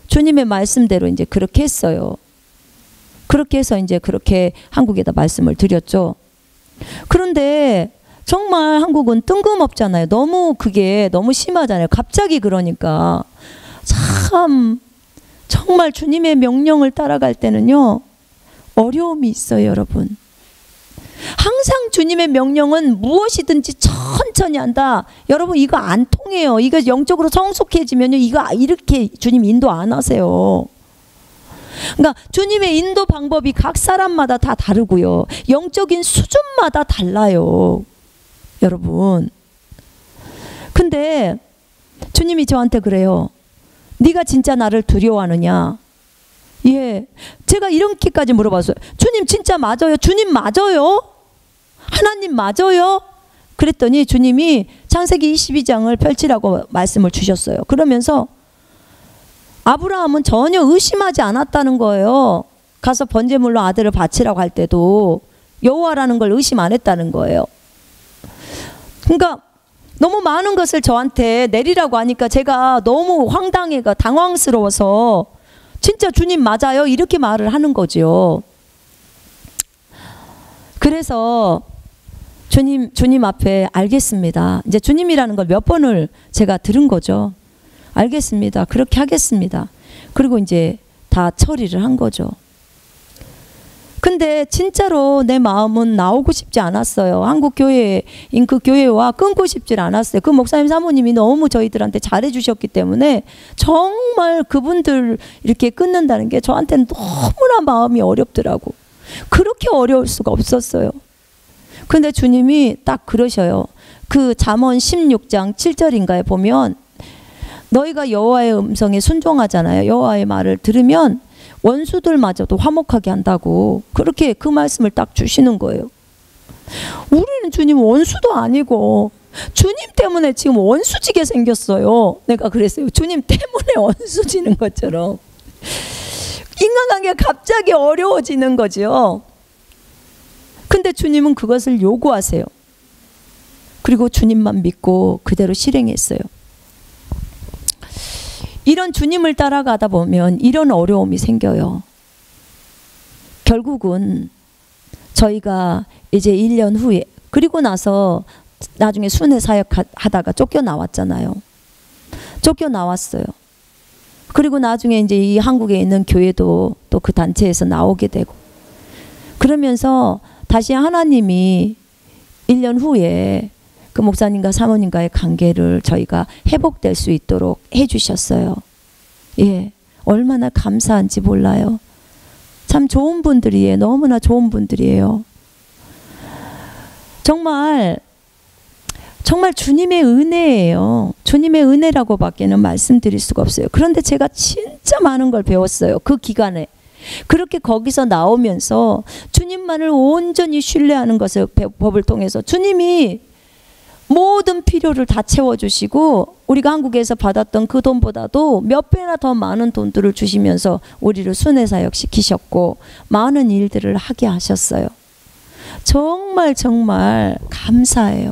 주님의 말씀대로 이제 그렇게 했어요. 그렇게 해서 이제 그렇게 한국에다 말씀을 드렸죠. 그런데 정말 한국은 뜬금없잖아요. 너무 그게 너무 심하잖아요. 갑자기 그러니까. 참 정말 주님의 명령을 따라갈 때는요 어려움이 있어요, 여러분. 항상 주님의 명령은 무엇이든지 천천히 한다. 여러분 이거 안 통해요. 이거 영적으로 성숙해지면요 이거 이렇게 주님 인도 안 하세요. 그러니까 주님의 인도 방법이 각 사람마다 다 다르고요. 영적인 수준마다 달라요, 여러분. 근데 주님이 저한테 그래요. 네가 진짜 나를 두려워하느냐? 예, 제가 이렇게까지 물어봤어요. 주님 진짜 맞아요? 주님 맞아요? 하나님 맞아요? 그랬더니 주님이 창세기 22장을 펼치라고 말씀을 주셨어요. 그러면서 아브라함은 전혀 의심하지 않았다는 거예요. 가서 번제물로 아들을 바치라고 할 때도 여호와라는 걸 의심 안 했다는 거예요. 그러니까 너무 많은 것을 저한테 내리라고 하니까 제가 너무 황당해가 당황스러워서 진짜 주님 맞아요? 이렇게 말을 하는 거죠. 그래서 주님 앞에 알겠습니다. 이제 주님이라는 걸 몇 번을 제가 들은 거죠. 알겠습니다. 그렇게 하겠습니다. 그리고 이제 다 처리를 한 거죠. 근데 진짜로 내 마음은 나오고 싶지 않았어요. 한국 교회인 그 교회와 끊고 싶지 않았어요. 그 목사님 사모님이 너무 저희들한테 잘해주셨기 때문에 정말 그분들 이렇게 끊는다는 게 저한테는 너무나 마음이 어렵더라고. 그렇게 어려울 수가 없었어요. 근데 주님이 딱 그러셔요. 그 잠언 16장 7절인가에 보면 너희가 여호와의 음성에 순종하잖아요. 여호와의 말을 들으면 원수들마저도 화목하게 한다고 그렇게 그 말씀을 딱 주시는 거예요. 우리는 주님 원수도 아니고 주님 때문에 지금 원수지게 생겼어요. 내가 그랬어요. 주님 때문에 원수지는 것처럼 인간관계가 갑자기 어려워지는 거죠. 근데 주님은 그것을 요구하세요. 그리고 주님만 믿고 그대로 실행했어요. 이런 주님을 따라가다 보면 이런 어려움이 생겨요. 결국은 저희가 이제 1년 후에 그리고 나서 나중에 순회 사역하다가 쫓겨나왔잖아요. 쫓겨나왔어요. 그리고 나중에 이제 이 한국에 있는 교회도 또 그 단체에서 나오게 되고 그러면서 다시 하나님이 1년 후에 그 목사님과 사모님과의 관계를 저희가 회복될 수 있도록 해주셨어요. 예, 얼마나 감사한지 몰라요. 참 좋은 분들이에요. 너무나 좋은 분들이에요. 정말 주님의 은혜예요. 주님의 은혜라고 밖에는 말씀드릴 수가 없어요. 그런데 제가 진짜 많은 걸 배웠어요. 그 기간에. 그렇게 거기서 나오면서 주님만을 온전히 신뢰하는 것을 법을 통해서 주님이 모든 필요를 다 채워주시고 우리가 한국에서 받았던 그 돈보다도 몇 배나 더 많은 돈들을 주시면서 우리를 순회사역 시키셨고 많은 일들을 하게 하셨어요. 정말 감사해요.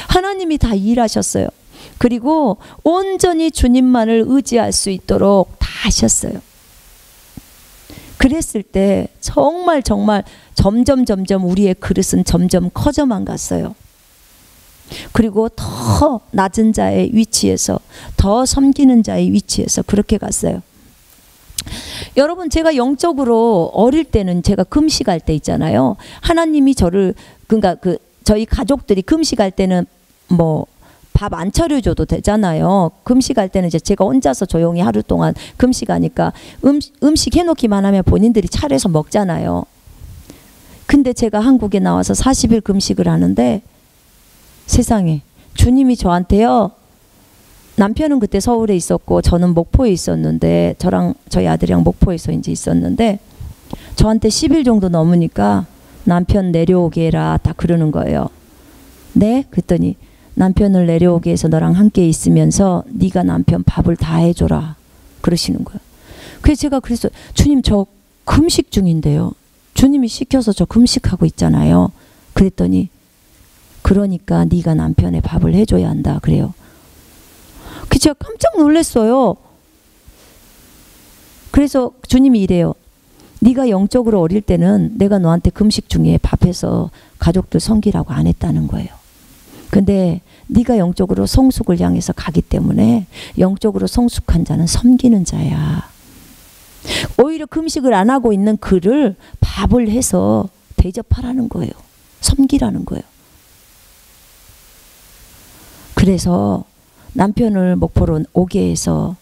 하나님이 다 일하셨어요. 그리고 온전히 주님만을 의지할 수 있도록 다 하셨어요. 그랬을 때 정말 점점 우리의 그릇은 점점 커져만 갔어요. 그리고 더 낮은 자의 위치에서 더 섬기는 자의 위치에서 그렇게 갔어요. 여러분 제가 영적으로 어릴 때는 제가 금식할 때 있잖아요. 하나님이 저를 그러니까 저희 가족들이 금식할 때는 뭐 밥 안 차려줘도 되잖아요. 금식할 때는 이제 제가 혼자서 조용히 하루 동안 금식하니까 음식 해놓기만 하면 본인들이 차려서 먹잖아요. 근데 제가 한국에 나와서 40일 금식을 하는데 세상에 주님이 저한테요. 남편은 그때 서울에 있었고 저는 목포에 있었는데 저랑 저희 아들이랑 목포에서 이제 있었는데 저한테 10일 정도 넘으니까 남편 내려오게 해라 다 그러는 거예요. 네? 그랬더니 남편을 내려오게 해서 너랑 함께 있으면서 네가 남편 밥을 다 해줘라 그러시는 거예요. 그래서 제가 그랬어요. 주님 저 금식 중인데요. 주님이 시켜서 저 금식하고 있잖아요. 그랬더니 그러니까 네가 남편의 밥을 해줘야 한다 그래요. 그 제가 깜짝 놀랐어요. 그래서 주님이 이래요. 네가 영적으로 어릴 때는 내가 너한테 금식 중에 밥해서 가족들 섬기라고 안 했다는 거예요. 근데 네가 영적으로 성숙을 향해서 가기 때문에 영적으로 성숙한 자는 섬기는 자야. 오히려 금식을 안 하고 있는 그를 밥을 해서 대접하라는 거예요. 섬기라는 거예요. 그래서 남편을 목포로 오게 해서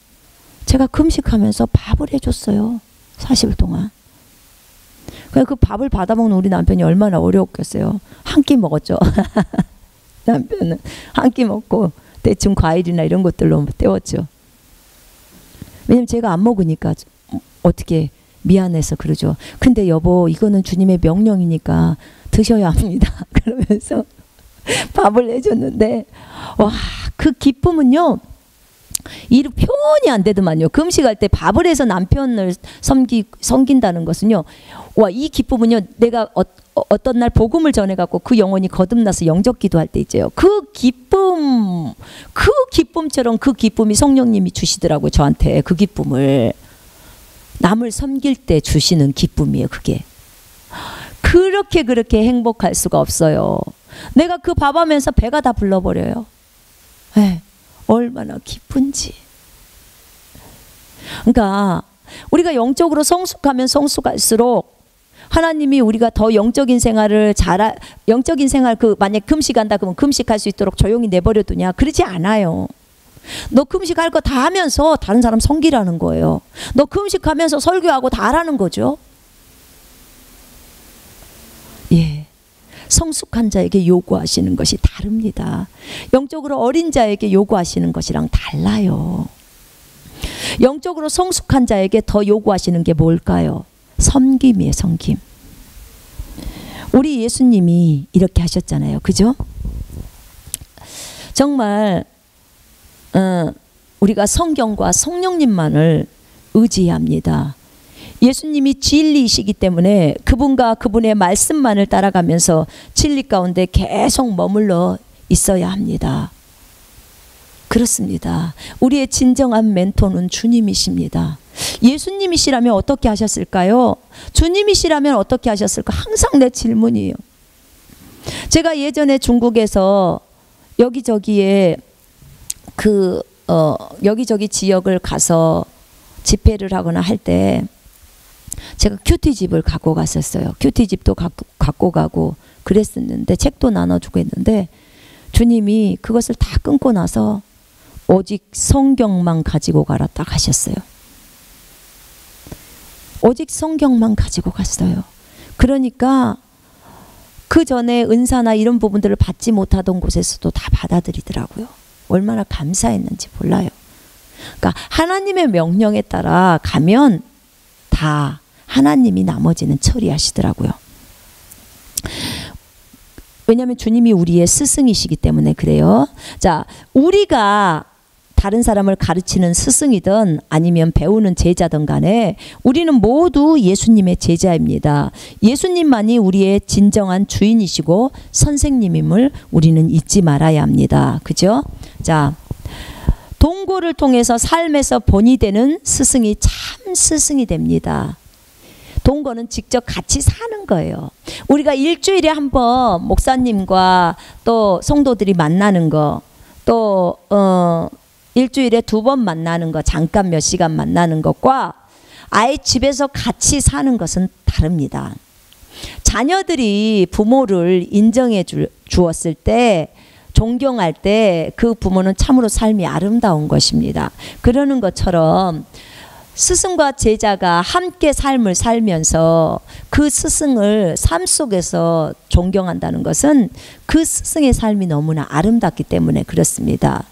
제가 금식하면서 밥을 해줬어요. 40일 동안. 그 밥을 받아먹는 우리 남편이 얼마나 어려웠겠어요. 한 끼 먹었죠. 남편은 한 끼 먹고 대충 과일이나 이런 것들로 때웠죠. 왜냐면 제가 안 먹으니까 어떻게 미안해서 그러죠. 근데 여보 이거는 주님의 명령이니까 드셔야 합니다. 그러면서 밥을 해줬는데 와 그 기쁨은요. 이루 표현이 안 되더만요. 금식할 때 밥을 해서 남편을 섬긴다는 것은요. 와, 이 기쁨은요. 내가 어떤 날 복음을 전해갖고 그 영혼이 거듭나서 영접 기도할 때 있죠. 그 기쁨처럼 그 기쁨이 성령님이 주시더라고요. 저한테 그 기쁨을. 남을 섬길 때 주시는 기쁨이에요. 그게. 그렇게 행복할 수가 없어요. 내가 그 밥하면서 배가 다 불러버려요. 네. 얼마나 기쁜지. 그러니까 우리가 영적으로 성숙하면 성숙할수록 하나님이 우리가 더 영적인 생활을 영적인 생활 만약 금식한다 그러면 금식할 수 있도록 조용히 내버려 두냐? 그러지 않아요. 너 금식할 거 다 하면서 다른 사람 섬기라는 거예요. 너 금식하면서 설교하고 다 하라는 거죠. 예. 성숙한 자에게 요구하시는 것이 다릅니다. 영적으로 어린 자에게 요구하시는 것이랑 달라요. 영적으로 성숙한 자에게 더 요구하시는 게 뭘까요? 섬김이에요. 섬김. 우리 예수님이 이렇게 하셨잖아요. 그죠? 정말 우리가 성경과 성령님만을 의지합니다. 예수님이 진리이시기 때문에 그분과 그분의 말씀만을 따라가면서 진리 가운데 계속 머물러 있어야 합니다. 그렇습니다. 우리의 진정한 멘토는 주님이십니다. 예수님이시라면 어떻게 하셨을까요? 주님이시라면 어떻게 하셨을까? 항상 내 질문이에요. 제가 예전에 중국에서 여기저기에 여기저기 지역을 가서 집회를 하거나 할 때 제가 큐티집을 갖고 갔었어요. 큐티집도 갖고 가고 그랬었는데 책도 나눠주고 했는데 주님이 그것을 다 끊고 나서 오직 성경만 가지고 가라 딱 하셨어요. 오직 성경만 가지고 갔어요. 그러니까 그 전에 은사나 이런 부분들을 받지 못하던 곳에서도 다 받아들이더라고요. 얼마나 감사했는지 몰라요. 그러니까 하나님의 명령에 따라 가면 다 하나님이 나머지는 처리하시더라고요. 왜냐하면 주님이 우리의 스승이시기 때문에 그래요. 자, 우리가 다른 사람을 가르치는 스승이든 아니면 배우는 제자든 간에 우리는 모두 예수님의 제자입니다. 예수님만이 우리의 진정한 주인이시고 선생님임을 우리는 잊지 말아야 합니다. 그죠? 자, 동고를 통해서 삶에서 본이 되는 스승이 참 스승이 됩니다. 동거는 직접 같이 사는 거예요. 우리가 일주일에 한 번 목사님과 또 성도들이 만나는 거, 또 일주일에 2번 만나는 거, 잠깐 몇 시간 만나는 것과 아예 집에서 같이 사는 것은 다릅니다. 자녀들이 부모를 인정해 주었을 때, 존경할 때 그 부모는 참으로 삶이 아름다운 것입니다. 그러는 것처럼 스승과 제자가 함께 삶을 살면서 그 스승을 삶 속에서 존경한다는 것은 그 스승의 삶이 너무나 아름답기 때문에 그렇습니다.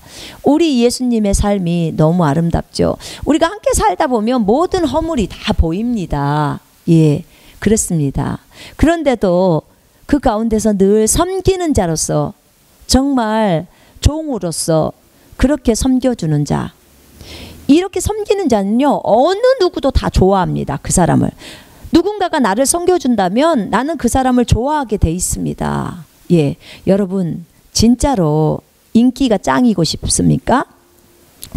우리 예수님의 삶이 너무 아름답죠. 우리가 함께 살다 보면 모든 허물이 다 보입니다. 예, 그렇습니다. 그런데도 그 가운데서 늘 섬기는 자로서, 정말 종으로서 그렇게 섬겨주는 자, 이렇게 섬기는 자는요, 어느 누구도 다 좋아합니다. 그 사람을. 누군가가 나를 섬겨준다면 나는 그 사람을 좋아하게 돼 있습니다. 예, 여러분 진짜로 인기가 짱이고 싶습니까?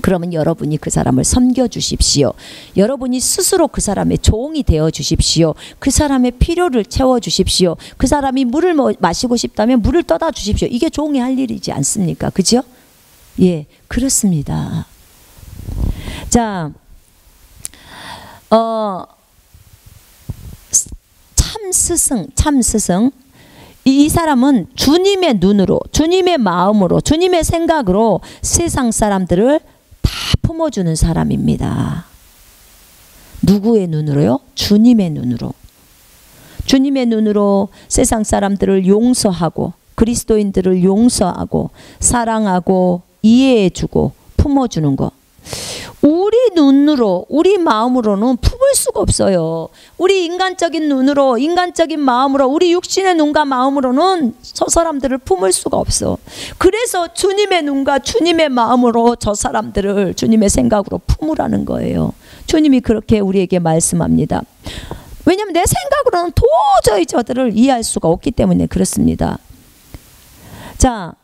그러면 여러분이 그 사람을 섬겨주십시오. 여러분이 스스로 그 사람의 종이 되어 주십시오. 그 사람의 필요를 채워주십시오. 그 사람이 물을 마시고 싶다면 물을 떠다 주십시오. 이게 종이 할 일이지 않습니까? 그죠? 예, 그렇습니다. 자, 참 스승. 이 사람은 주님의 눈으로, 주님의 마음으로, 주님의 생각으로 세상 사람들을 다 품어주는 사람입니다. 누구의 눈으로요? 주님의 눈으로. 주님의 눈으로 세상 사람들을 용서하고, 그리스도인들을 용서하고, 사랑하고, 이해해주고, 품어주는 것. 우리 눈으로, 우리 마음으로는 품을 수가 없어요. 우리 인간적인 눈으로, 인간적인 마음으로, 우리 육신의 눈과 마음으로는 저 사람들을 품을 수가 없어. 그래서 주님의 눈과 주님의 마음으로 저 사람들을 주님의 생각으로 품으라는 거예요. 주님이 그렇게 우리에게 말씀합니다. 왜냐하면 내 생각으로는 도저히 저들을 이해할 수가 없기 때문에 그렇습니다. 자,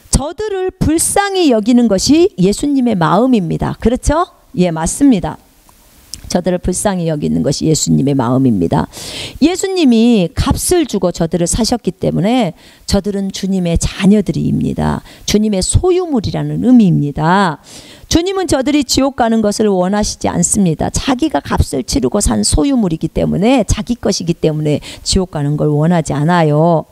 저들을 불쌍히 여기는 것이 예수님의 마음입니다. 그렇죠? 예, 맞습니다. 저들을 불쌍히 여기는 것이 예수님의 마음입니다. 예수님이 값을 주고 저들을 사셨기 때문에 저들은 주님의 자녀들입니다. 주님의 소유물이라는 의미입니다. 주님은 저들이 지옥 가는 것을 원하시지 않습니다. 자기가 값을 치르고 산 소유물이기 때문에, 자기 것이기 때문에 지옥 가는 걸 원하지 않아요.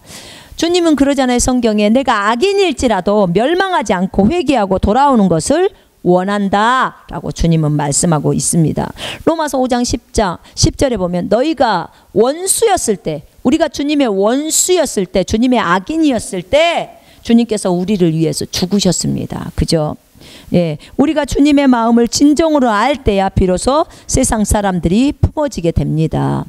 주님은 그러잖아요. 성경에 내가 악인일지라도 멸망하지 않고 회개하고 돌아오는 것을 원한다 라고 주님은 말씀하고 있습니다. 로마서 5장 10절에 보면 너희가 원수였을 때, 우리가 주님의 원수였을 때, 주님의 악인이었을 때 주님께서 우리를 위해서 죽으셨습니다. 그죠? 예, 우리가 주님의 마음을 진정으로 알 때야 비로소 세상 사람들이 품어지게 됩니다.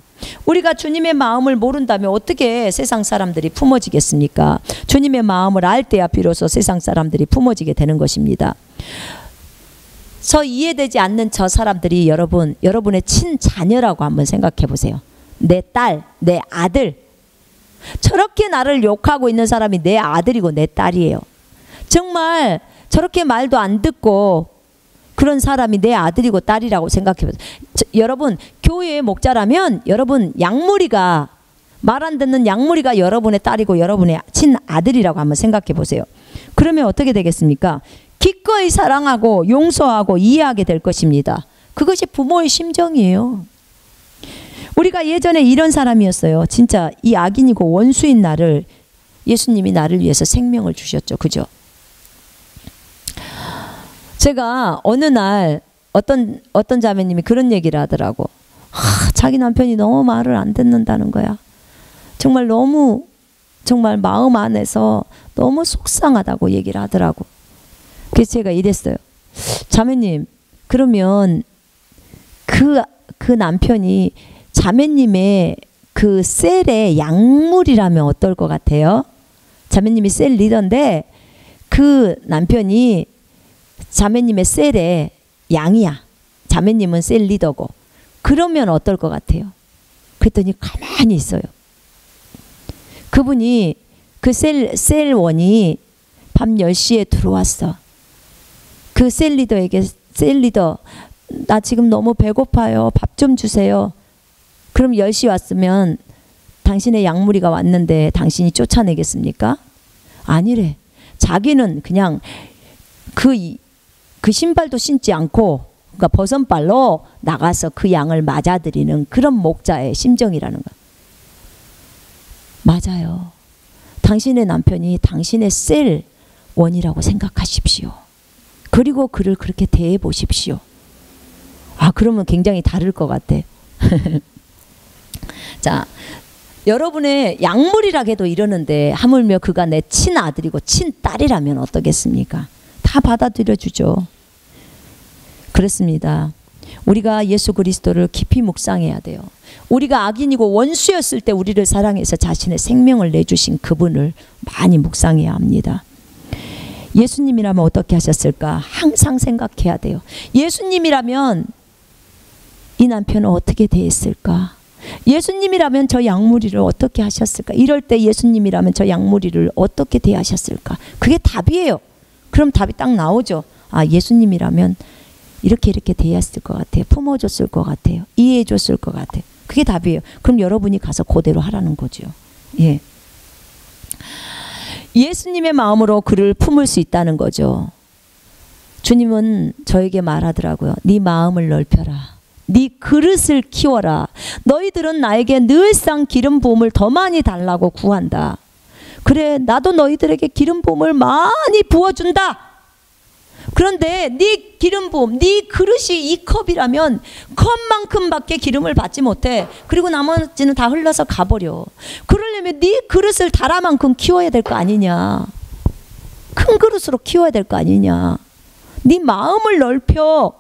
우리가 주님의 마음을 모른다면 어떻게 세상 사람들이 품어지겠습니까? 주님의 마음을 알 때야 비로소 세상 사람들이 품어지게 되는 것입니다. 이해되지 않는 저 사람들이 여러분의 친자녀라고 한번 생각해 보세요. 내 딸, 내 아들. 저렇게 나를 욕하고 있는 사람이 내 아들이고 내 딸이에요. 정말 저렇게 말도 안 듣고 그런 사람이 내 아들이고 딸이라고 생각해 보세요. 여러분 교회의 목자라면 여러분 양무리가, 말 안 듣는 양무리가 여러분의 딸이고 여러분의 친아들이라고 한번 생각해 보세요. 그러면 어떻게 되겠습니까? 기꺼이 사랑하고 용서하고 이해하게 될 것입니다. 그것이 부모의 심정이에요. 우리가 예전에 이런 사람이었어요. 진짜 이 악인이고 원수인 나를, 예수님이 나를 위해서 생명을 주셨죠. 그죠? 제가 어느 날 어떤 자매님이 그런 얘기를 하더라고. 자기 남편이 너무 말을 안 듣는다는 거야. 정말 너무, 정말 마음 안에서 너무 속상하다고 얘기를 하더라고. 그래서 제가 이랬어요. 자매님, 그러면 그 남편이 자매님의 그 셀의 약물이라면 어떨 것 같아요? 자매님이 셀 리더인데 그 남편이 자매님의 셀의 양이야. 자매님은 셀 리더고. 그러면 어떨 것 같아요? 그랬더니 가만히 있어요. 그분이 그 셀원이 밤 10시에 들어왔어. 그 셀 리더에게, 셀 리더, 나 지금 너무 배고파요. 밥 좀 주세요. 그럼 10시 왔으면 당신의 약물이가 왔는데 당신이 쫓아내겠습니까? 아니래. 자기는 그냥 그 신발도 신지 않고, 그러니까 벗은발로 나가서 그 양을 맞아들이는 그런 목자의 심정이라는 거야. 맞아요. 당신의 남편이 당신의 셀 원이라고 생각하십시오. 그리고 그를 그렇게 대해 보십시오. 아, 그러면 굉장히 다를 것 같아. 자, 여러분의 약물이라고도 이러는데 하물며 그가 내 친아들이고 친딸이라면 어떠겠습니까? 다 받아들여 주죠. 그렇습니다. 우리가 예수 그리스도를 깊이 묵상해야 돼요. 우리가 악인이고 원수였을 때 우리를 사랑해서 자신의 생명을 내주신 그분을 많이 묵상해야 합니다. 예수님이라면 어떻게 하셨을까? 항상 생각해야 돼요. 예수님이라면 이 남편은 어떻게 대했을까? 예수님이라면 저 약물이를 어떻게 하셨을까? 이럴 때 예수님이라면 저 약물이를 어떻게 대하셨을까? 그게 답이에요. 그럼 답이 딱 나오죠. 아, 예수님이라면 이렇게 대했을 것 같아요. 품어줬을 것 같아요. 이해해줬을 것 같아요. 그게 답이에요. 그럼 여러분이 가서 그대로 하라는 거죠. 예. 예수님의 마음으로 그를 품을 수 있다는 거죠. 주님은 저에게 말하더라고요. 네 마음을 넓혀라. 네 그릇을 키워라. 너희들은 나에게 늘상 기름 부음을 더 많이 달라고 구한다. 그래, 나도 너희들에게 기름 부음을 많이 부어준다. 그런데 네 기름 부음, 네 그릇이 이 컵이라면 컵만큼밖에 기름을 받지 못해. 그리고 나머지는 다 흘러서 가버려. 그러려면 네 그릇을 달아만큼 키워야 될 거 아니냐. 큰 그릇으로 키워야 될 거 아니냐. 네 마음을 넓혀.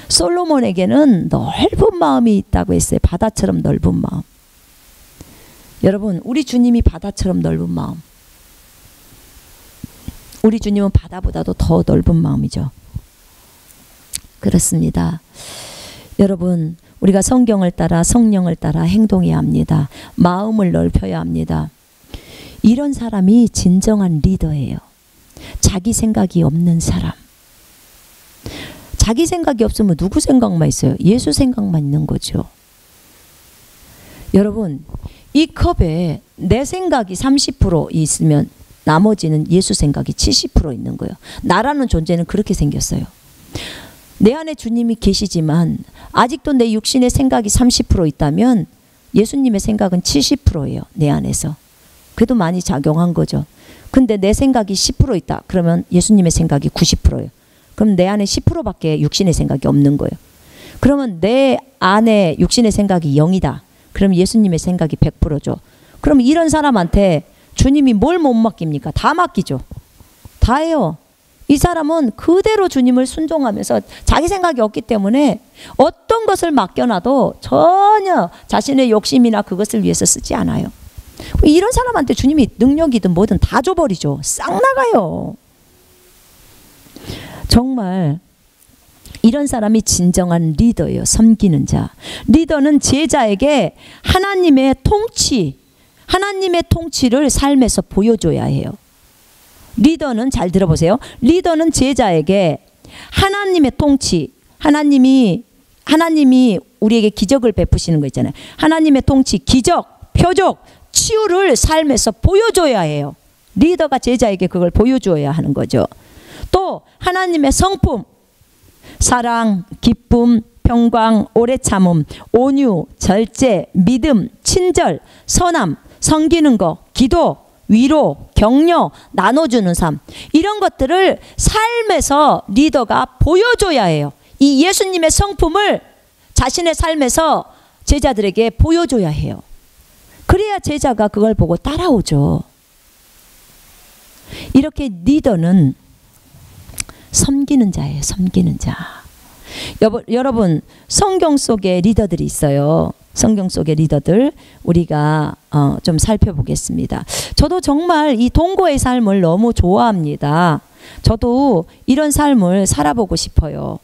솔로몬에게는 넓은 마음이 있다고 했어요. 바다처럼 넓은 마음. 여러분, 우리 주님이 바다처럼 넓은 마음. 우리 주님은 바다보다도 더 넓은 마음이죠. 그렇습니다. 여러분, 우리가 성경을 따라 성령을 따라 행동해야 합니다. 마음을 넓혀야 합니다. 이런 사람이 진정한 리더예요. 자기 생각이 없는 사람. 자기 생각이 없으면 누구 생각만 있어요? 예수 생각만 있는 거죠. 여러분, 이 컵에 내 생각이 30% 있으면 나머지는 예수 생각이 70% 있는 거예요. 나라는 존재는 그렇게 생겼어요. 내 안에 주님이 계시지만 아직도 내 육신의 생각이 30% 있다면 예수님의 생각은 70%예요. 내 안에서. 그래도 많이 작용한 거죠. 근데 내 생각이 10% 있다. 그러면 예수님의 생각이 90%예요. 그럼 내 안에 10%밖에 육신의 생각이 없는 거예요. 그러면 내 안에 육신의 생각이 0이다. 그럼 예수님의 생각이 100%죠. 그럼 이런 사람한테 주님이 뭘 못 맡깁니까? 다 맡기죠. 다 해요. 이 사람은 그대로 주님을 순종하면서 자기 생각이 없기 때문에 어떤 것을 맡겨놔도 전혀 자신의 욕심이나 그것을 위해서 쓰지 않아요. 이런 사람한테 주님이 능력이든 뭐든 다 줘버리죠. 싹 나가요. 정말 이런 사람이 진정한 리더예요. 섬기는 자. 리더는 제자에게 하나님의 통치를 삶에서 보여줘야 해요. 리더는, 잘 들어보세요. 리더는 제자에게 하나님의 통치, 하나님이 우리에게 기적을 베푸시는 거 있잖아요. 하나님의 통치, 기적, 표적, 치유를 삶에서 보여줘야 해요. 리더가 제자에게 그걸 보여줘야 하는 거죠. 또 하나님의 성품, 사랑, 기쁨, 평강, 오래 참음, 온유, 절제, 믿음, 친절, 선함, 섬기는 거, 기도, 위로, 격려, 나눠주는 삶, 이런 것들을 삶에서 리더가 보여줘야 해요. 이 예수님의 성품을 자신의 삶에서 제자들에게 보여줘야 해요. 그래야 제자가 그걸 보고 따라오죠. 이렇게 리더는 섬기는 자예요. 섬기는 자. 여러분, 성경 속에 리더들이 있어요. 성경 속의 리더들 우리가 좀 살펴보겠습니다. 저도 정말 이 동거의 삶을 너무 좋아합니다. 저도 이런 삶을 살아보고 싶어요.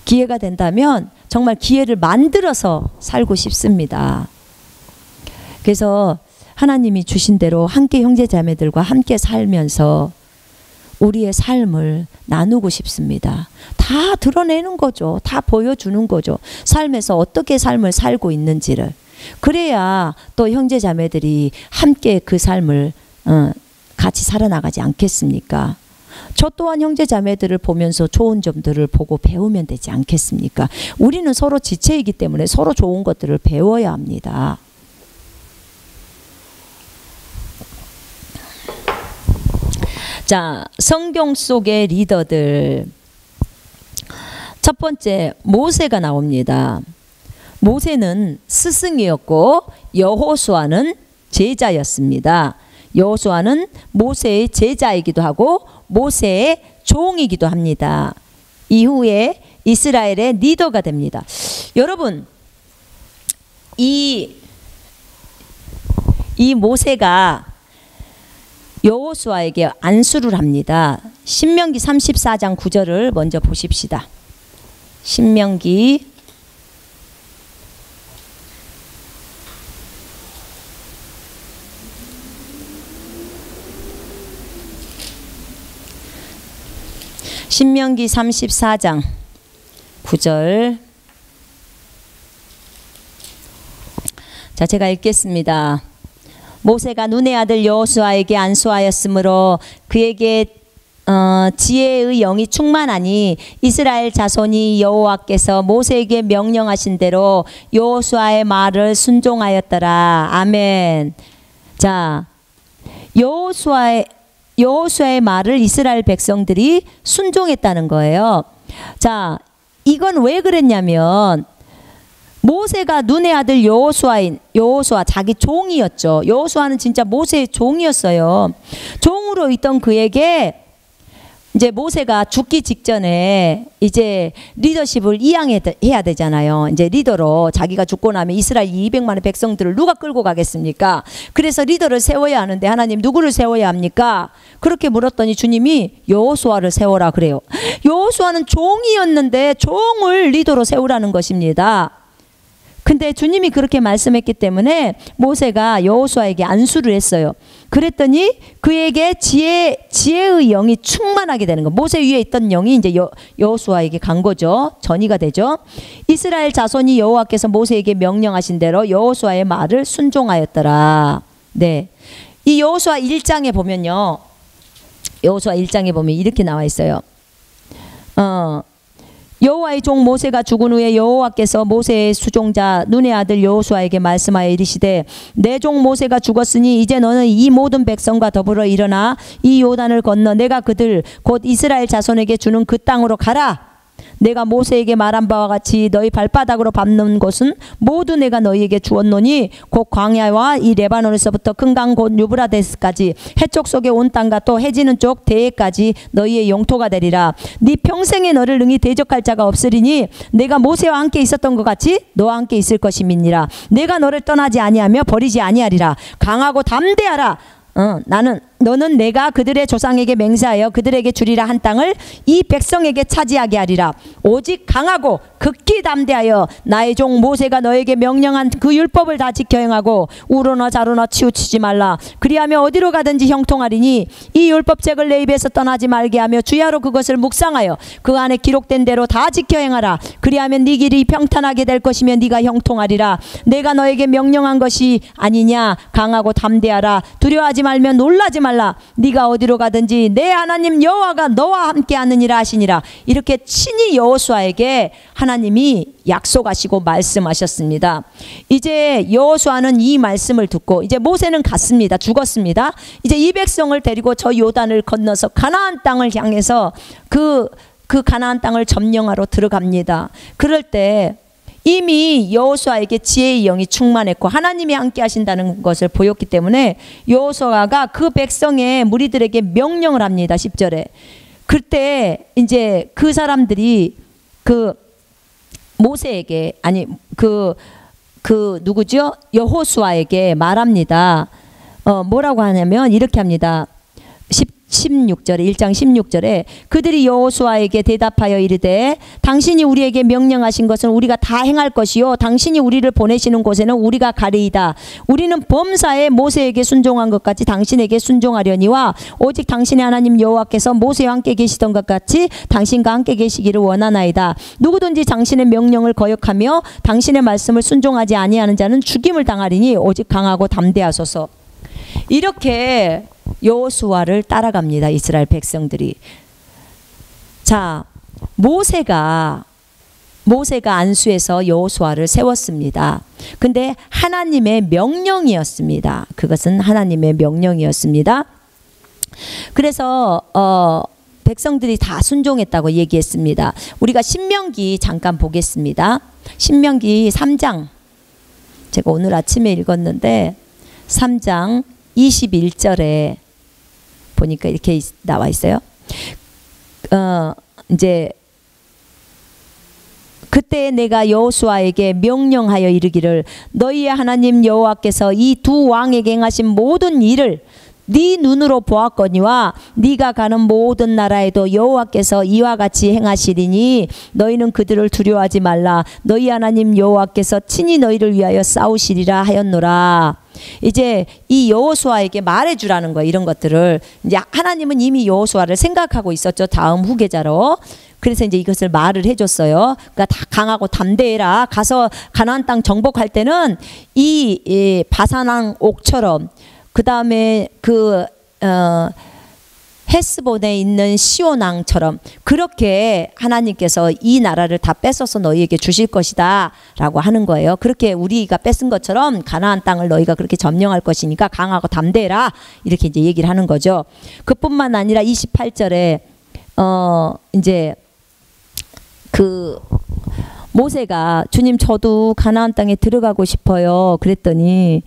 기회가 된다면 정말 기회를 만들어서 살고 싶습니다. 그래서 하나님이 주신 대로 함께 형제자매들과 함께 살면서 우리의 삶을 나누고 싶습니다. 다 드러내는 거죠. 다 보여주는 거죠. 삶에서 어떻게 삶을 살고 있는지를. 그래야 또 형제자매들이 함께 그 삶을 같이 살아나가지 않겠습니까? 저 또한 형제자매들을 보면서 좋은 점들을 보고 배우면 되지 않겠습니까? 우리는 서로 지체이기 때문에 서로 좋은 것들을 배워야 합니다. 자, 성경 속의 리더들. 첫 번째, 모세가 나옵니다. 모세는 스승이었고 여호수아는 제자였습니다. 여호수아는 모세의 제자이기도 하고 모세의 종이기도 합니다. 이후에 이스라엘의 리더가 됩니다. 여러분, 이 모세가 여호수아에게 안수를 합니다. 신명기 34장 9절을 먼저 보십시다. 신명기 34장 9절. 자, 제가 읽겠습니다. 모세가 눈의 아들 여호수아에게 안수하였으므로 그에게 지혜의 영이 충만하니 이스라엘 자손이 여호와께서 모세에게 명령하신 대로 여호수아의 말을 순종하였더라. 아멘. 자, 여호수아의 말을 이스라엘 백성들이 순종했다는 거예요. 자, 이건 왜 그랬냐면 모세가 눈의 아들 여호수아 자기 종이었죠. 여호수아는 진짜 모세의 종이었어요. 종으로 있던 그에게 이제 모세가 죽기 직전에 이제 리더십을 이양해야 되잖아요. 이제 리더로 자기가 죽고 나면 이스라엘 200만의 백성들을 누가 끌고 가겠습니까? 그래서 리더를 세워야 하는데 하나님 누구를 세워야 합니까? 그렇게 물었더니 주님이 여호수아를 세워라 그래요. 여호수아는 종이었는데 종을 리더로 세우라는 것입니다. 근데 주님이 그렇게 말씀했기 때문에 모세가 여호수아에게 안수를 했어요. 그랬더니 그에게 지혜의 영이 충만하게 되는 거. 모세 위에 있던 영이 이제 여호수아에게 간 거죠. 전이가 되죠. 이스라엘 자손이 여호와께서 모세에게 명령하신 대로 여호수아의 말을 순종하였더라. 네, 이 여호수아 1장에 보면요. 여호수아 1장에 보면 이렇게 나와 있어요. 여호와의 종 모세가 죽은 후에 여호와께서 모세의 수종자 눈의 아들 여호수아에게 말씀하여 이르시되 내 종 모세가 죽었으니 이제 너는 이 모든 백성과 더불어 일어나 이 요단을 건너 내가 그들 곧 이스라엘 자손에게 주는 그 땅으로 가라. 내가 모세에게 말한 바와 같이 너희 발바닥으로 밟는 곳은 모두 내가 너희에게 주었노니 곧 광야와 이 레바논에서부터 큰 강 곧 유브라데스까지 해쪽 속의 온 땅과 또 해지는 쪽 대해까지 너희의 영토가 되리라. 네 평생에 너를 능히 대적할 자가 없으리니 내가 모세와 함께 있었던 것 같이 너와 함께 있을 것임이니라. 내가 너를 떠나지 아니하며 버리지 아니하리라. 강하고 담대하라. 너는 내가 그들의 조상에게 맹세하여 그들에게 주리라 한 땅을 이 백성에게 차지하게 하리라. 오직 강하고 극히 담대하여 나의 종 모세가 너에게 명령한 그 율법을 다 지켜 행하고 우로나 자로나 치우치지 말라. 그리하며 어디로 가든지 형통하리니 이 율법책을 내 입에서 떠나지 말게 하며 주야로 그것을 묵상하여 그 안에 기록된 대로 다 지켜 행하라. 그리하면 네 길이 평탄하게 될 것이며 네가 형통하리라. 내가 너에게 명령한 것이 아니냐. 강하고 담대하라. 두려워하지 말며 놀라지 말라. 네가 어디로 가든지 내 하나님 여호와가 너와 함께 하느니라 하시니라. 이렇게 친히 여호수아에게 하나님이 약속하시고 말씀하셨습니다. 이제 여호수아는 이 말씀을 듣고 이제 모세는 갔습니다. 죽었습니다. 이제 이 백성을 데리고 저 요단을 건너서 가나안 땅을 향해서 그 가나안 땅을 점령하러 들어갑니다. 그럴 때 이미 여호수아에게 지혜의 영이 충만했고 하나님이 함께 하신다는 것을 보였기 때문에 여호수아가 그 백성의 무리들에게 명령을 합니다. 10절에. 그때 이제 그 사람들이 그 모세에게 누구죠? 여호수아에게 말합니다. 뭐라고 하냐면 이렇게 합니다. 16절에 1장 16절에 그들이 여호수아에게 대답하여 이르되 당신이 우리에게 명령하신 것은 우리가 다 행할 것이요 당신이 우리를 보내시는 곳에는 우리가 가리이다. 우리는 범사에 모세에게 순종한 것 같이 당신에게 순종하려니와 오직 당신의 하나님 여호와께서 모세와 함께 계시던 것 같이 당신과 함께 계시기를 원하나이다. 누구든지 당신의 명령을 거역하며 당신의 말씀을 순종하지 아니하는 자는 죽임을 당하리니 오직 강하고 담대하소서. 이렇게 여호수아를 따라갑니다. 이스라엘 백성들이. 자, 모세가 안수해서 여호수아를 세웠습니다. 근데 하나님의 명령이었습니다. 그것은 하나님의 명령이었습니다. 그래서 백성들이 다 순종했다고 얘기했습니다. 우리가 신명기 잠깐 보겠습니다. 신명기 3장 제가 오늘 아침에 읽었는데 3장 21절에 보니까 이렇게 나와 있어요. 이제 그때 내가 여호수아에게 명령하여 이르기를 너희의 하나님 여호와께서 이 두 왕에게 행하신 모든 일을 네 눈으로 보았거니와 네가 가는 모든 나라에도 여호와께서 이와 같이 행하시리니 너희는 그들을 두려워하지 말라. 너희 하나님 여호와께서 친히 너희를 위하여 싸우시리라 하였노라. 이제 이 여호수아에게 말해주라는 거예요. 이런 것들을 이제 하나님은 이미 여호수아를 생각하고 있었죠. 다음 후계자로. 그래서 이제 이것을 말을 해줬어요. 그러니까 다 강하고 담대해라. 가서 가나안 땅 정복할 때는 이 바산왕 옥처럼 그 다음에 헤스본에 있는 시온왕처럼 그렇게 하나님께서 이 나라를 다 뺏어서 너희에게 주실 것이다 라고 하는 거예요. 그렇게 우리가 뺏은 것처럼 가나안 땅을 너희가 그렇게 점령할 것이니까 강하고 담대해라 이렇게 이제 얘기를 하는 거죠. 그뿐만 아니라 28절에 이제 모세가 주님 저도 가나안 땅에 들어가고 싶어요 그랬더니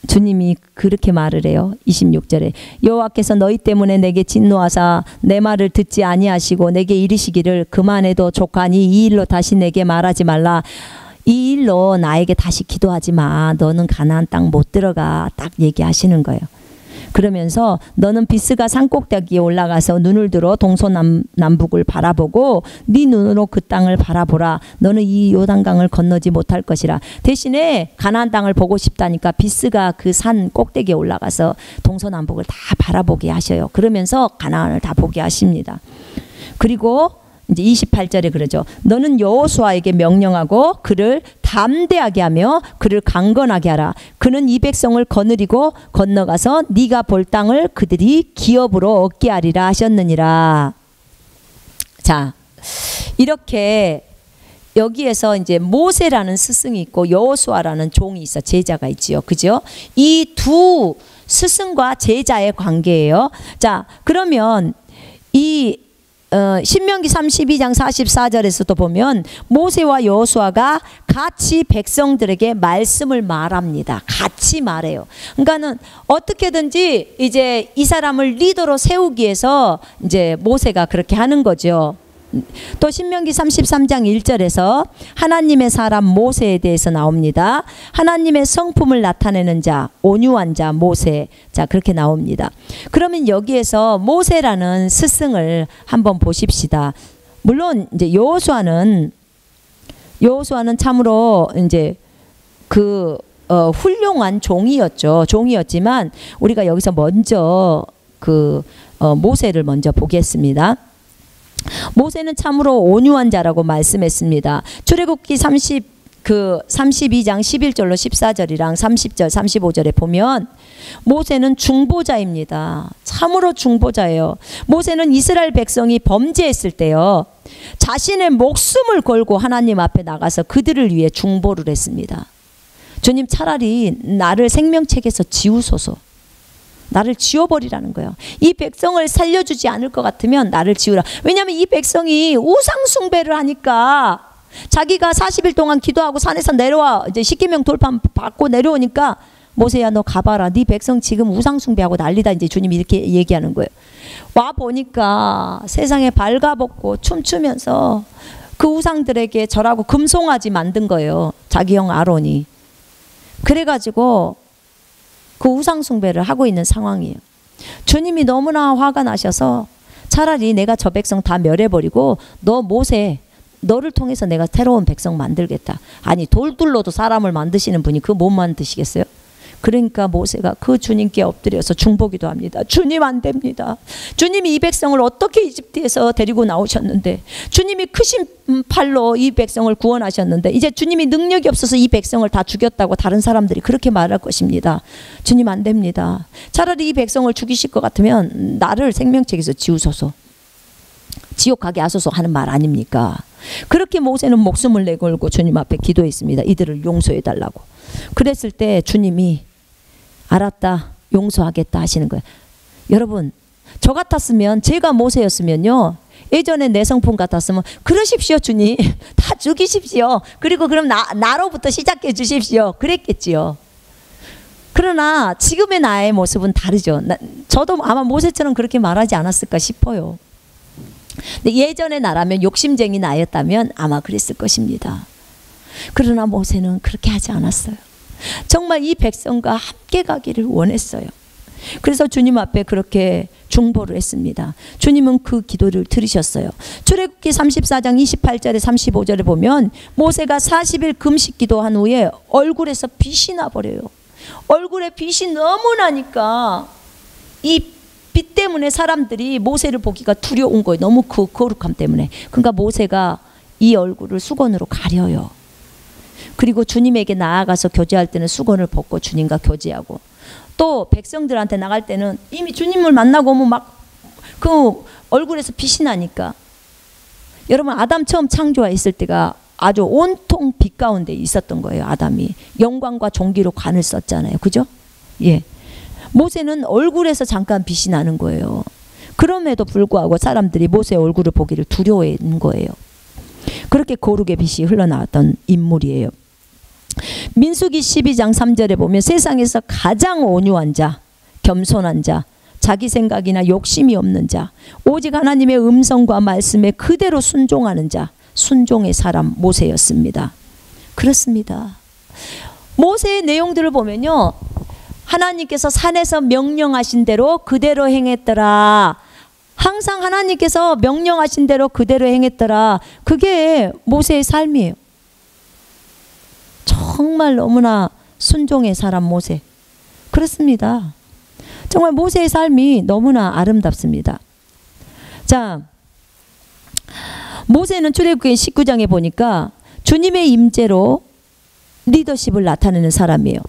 주님이 그렇게 말을 해요. 26절에 여호와께서 너희 때문에 내게 진노하사 내 말을 듣지 아니하시고 내게 이르시기를 그만해도 족하니 이 일로 다시 내게 말하지 말라. 이 일로 나에게 다시 기도하지 마. 너는 가나안 땅 못 들어가. 딱 얘기하시는 거예요. 그러면서 너는 비스가 산꼭대기에 올라가서 눈을 들어 동서남북을 바라보고 네 눈으로 그 땅을 바라보라. 너는 이 요단강을 건너지 못할 것이라. 대신에 가나안 땅을 보고 싶다니까 비스가 그 산 꼭대기에 올라가서 동서남북을 다 바라보게 하셔요. 그러면서 가나안을 다 보게 하십니다. 그리고 이제 28절에 그러죠. 너는 여호수아에게 명령하고 그를 담대하게 하며 그를 강건하게 하라. 그는 이 백성을 거느리고 건너가서 네가 볼 땅을 그들이 기업으로 얻게 하리라 하셨느니라. 자, 이렇게 여기에서 이제 모세라는 스승이 있고 여호수아라는 종이 있어 제자가 있지요. 그죠? 이 두 스승과 제자의 관계예요. 자, 그러면 이 신명기 32장 44절에서도 보면 모세와 여호수아가 같이 백성들에게 말씀을 말합니다. 같이 말해요. 그러니까는 어떻게든지 이제 이 사람을 리더로 세우기 위해서 이제 모세가 그렇게 하는 거죠. 또 신명기 33장 1절에서 하나님의 사람 모세에 대해서 나옵니다. 하나님의 성품을 나타내는 자, 온유한 자 모세. 자, 그렇게 나옵니다. 그러면 여기에서 모세라는 스승을 한번 보십시다. 물론 이제 여호수아는 참으로 이제 훌륭한 종이었죠. 종이었지만 우리가 여기서 먼저 모세를 먼저 보겠습니다. 모세는 참으로 온유한 자라고 말씀했습니다. 출애굽기 32장 11절로 14절이랑 30절 35절에 보면 모세는 중보자입니다. 참으로 중보자예요. 모세는 이스라엘 백성이 범죄했을 때요, 자신의 목숨을 걸고 하나님 앞에 나가서 그들을 위해 중보를 했습니다. 주님 차라리 나를 생명책에서 지우소서. 나를 지워버리라는 거예요. 이 백성을 살려주지 않을 것 같으면 나를 지우라. 왜냐하면 이 백성이 우상 숭배를 하니까 자기가 40일 동안 기도하고 산에서 내려와 이제 십계명 돌파 받고 내려오니까 모세야 너 가봐라. 네 백성 지금 우상 숭배하고 난리다. 이제 주님이 이렇게 얘기하는 거예요. 와 보니까 세상에 발가벗고 춤추면서 그 우상들에게 절하고 금송아지 만든 거예요. 자기 형 아론이. 그래가지고 그 우상 숭배를 하고 있는 상황이에요. 주님이 너무나 화가 나셔서 차라리 내가 저 백성 다 멸해버리고 너 모세 너를 통해서 내가 새로운 백성 만들겠다. 아니 돌둘러도 사람을 만드시는 분이 그거 못 만드시겠어요? 그러니까 모세가 그 주님께 엎드려서 중보기도 합니다. 주님 안 됩니다. 주님이 이 백성을 어떻게 이집트에서 데리고 나오셨는데, 주님이 크신 팔로 이 백성을 구원하셨는데 이제 주님이 능력이 없어서 이 백성을 다 죽였다고 다른 사람들이 그렇게 말할 것입니다. 주님 안 됩니다. 차라리 이 백성을 죽이실 것 같으면 나를 생명책에서 지우소서, 지옥 가게 하소서 하는 말 아닙니까? 그렇게 모세는 목숨을 내걸고 주님 앞에 기도했습니다. 이들을 용서해 달라고. 그랬을 때 주님이 알았다, 용서하겠다 하시는 거예요. 여러분, 저 같았으면, 제가 모세였으면요, 예전에 내 성품 같았으면 그러십시오 주님, 다 죽이십시오. 그리고 그럼 나로부터 시작해 주십시오. 그랬겠지요. 그러나 지금의 나의 모습은 다르죠. 저도 아마 모세처럼 그렇게 말하지 않았을까 싶어요. 근데 예전의 나라면, 욕심쟁이 나였다면 아마 그랬을 것입니다. 그러나 모세는 그렇게 하지 않았어요. 정말 이 백성과 함께 가기를 원했어요. 그래서 주님 앞에 그렇게 중보를 했습니다. 주님은 그 기도를 들으셨어요. 출애굽기 34장 28절에 35절에 보면 모세가 40일 금식 기도한 후에 얼굴에서 빛이 나버려요. 얼굴에 빛이 너무 나니까 이 빛 때문에 사람들이 모세를 보기가 두려운 거예요. 너무 그 거룩함 때문에. 그러니까 모세가 이 얼굴을 수건으로 가려요. 그리고 주님에게 나아가서 교제할 때는 수건을 벗고 주님과 교제하고, 또 백성들한테 나갈 때는 이미 주님을 만나고 오면 막 그 얼굴에서 빛이 나니까. 여러분, 아담 처음 창조했을 때가 아주 온통 빛 가운데 있었던 거예요. 아담이 영광과 존귀로 관을 썼잖아요. 그죠? 예. 모세는 얼굴에서 잠깐 빛이 나는 거예요. 그럼에도 불구하고 사람들이 모세의 얼굴을 보기를 두려워했는 거예요. 그렇게 거룩의 빛이 흘러나왔던 인물이에요. 민수기 12장 3절에 보면 세상에서 가장 온유한 자, 겸손한 자, 자기 생각이나 욕심이 없는 자, 오직 하나님의 음성과 말씀에 그대로 순종하는 자, 순종의 사람 모세였습니다. 그렇습니다. 모세의 내용들을 보면요, 하나님께서 산에서 명령하신 대로 그대로 행했더라. 항상 하나님께서 명령하신 대로 그대로 행했더라. 그게 모세의 삶이에요. 정말 너무나 순종의 사람 모세. 그렇습니다. 정말 모세의 삶이 너무나 아름답습니다. 자, 모세는 출애굽기 19장에 보니까 주님의 임재로 리더십을 나타내는 사람이에요.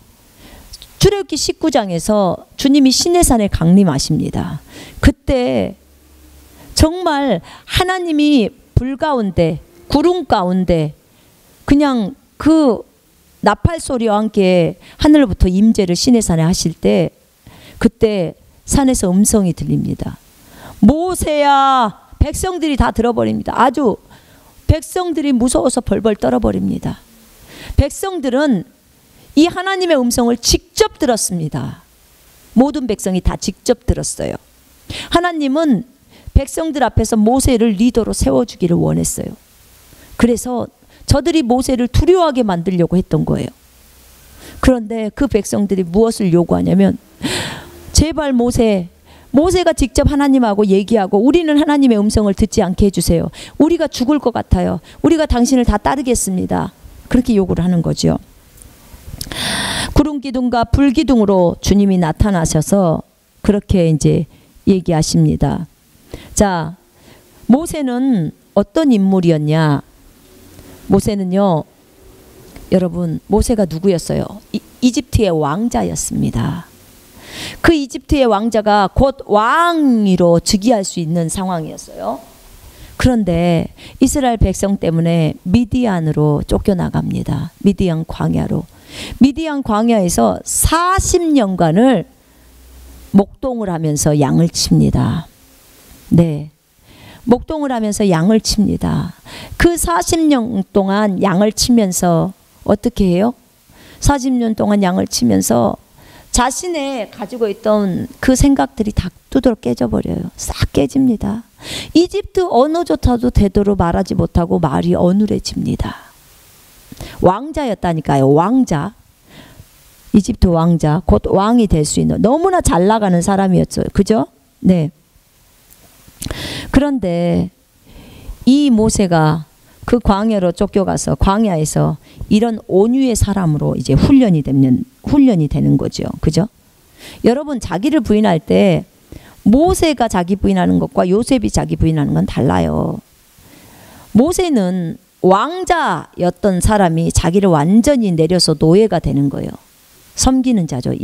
출애굽기 19장에서 주님이 시내산에 강림하십니다. 그때 정말 하나님이 불 가운데, 구름 가운데 그냥 그 나팔 소리와 함께 하늘로부터 임재를 시내산에 하실 때, 그때 산에서 음성이 들립니다. 모세야. 백성들이 다 들어버립니다. 아주 백성들이 무서워서 벌벌 떨어버립니다. 백성들은 이 하나님의 음성을 직접 들었습니다. 모든 백성이 다 직접 들었어요. 하나님은 백성들 앞에서 모세를 리더로 세워주기를 원했어요. 그래서 저들이 모세를 두려워하게 만들려고 했던 거예요. 그런데 그 백성들이 무엇을 요구하냐면, 제발 모세가 직접 하나님하고 얘기하고 우리는 하나님의 음성을 듣지 않게 해주세요. 우리가 죽을 것 같아요. 우리가 당신을 다 따르겠습니다. 그렇게 요구를 하는 거죠. 구름 기둥과 불 기둥으로 주님이 나타나셔서 그렇게 이제 얘기하십니다. 자, 모세는 어떤 인물이었냐? 모세는요, 여러분, 모세가 누구였어요? 이집트의 왕자였습니다. 그 이집트의 왕자가 곧 왕위로 즉위할 수 있는 상황이었어요. 그런데 이스라엘 백성 때문에 미디안으로 쫓겨나갑니다. 미디안 광야로. 미디안 광야에서 40년간을 목동을 하면서 양을 칩니다. 네. 목동을 하면서 양을 칩니다. 그 40년 동안 양을 치면서 어떻게 해요? 40년 동안 양을 치면서 자신의 가지고 있던 그 생각들이 다 두드러 깨져버려요. 싹 깨집니다. 이집트 언어조차도 되도록 말하지 못하고 말이 어눌해집니다. 왕자였다니까요. 왕자. 이집트 왕자. 곧 왕이 될 수 있는, 너무나 잘 나가는 사람이었어요. 그죠? 네. 그런데 이 모세가 그 광야로 쫓겨가서 광야에서 이런 온유의 사람으로 이제 훈련이 되는 거죠. 그죠? 여러분, 자기를 부인할 때 모세가 자기 부인하는 것과 요셉이 자기 부인하는 건 달라요. 모세는 왕자였던 사람이 자기를 완전히 내려서 노예가 되는 거예요. 섬기는 자죠.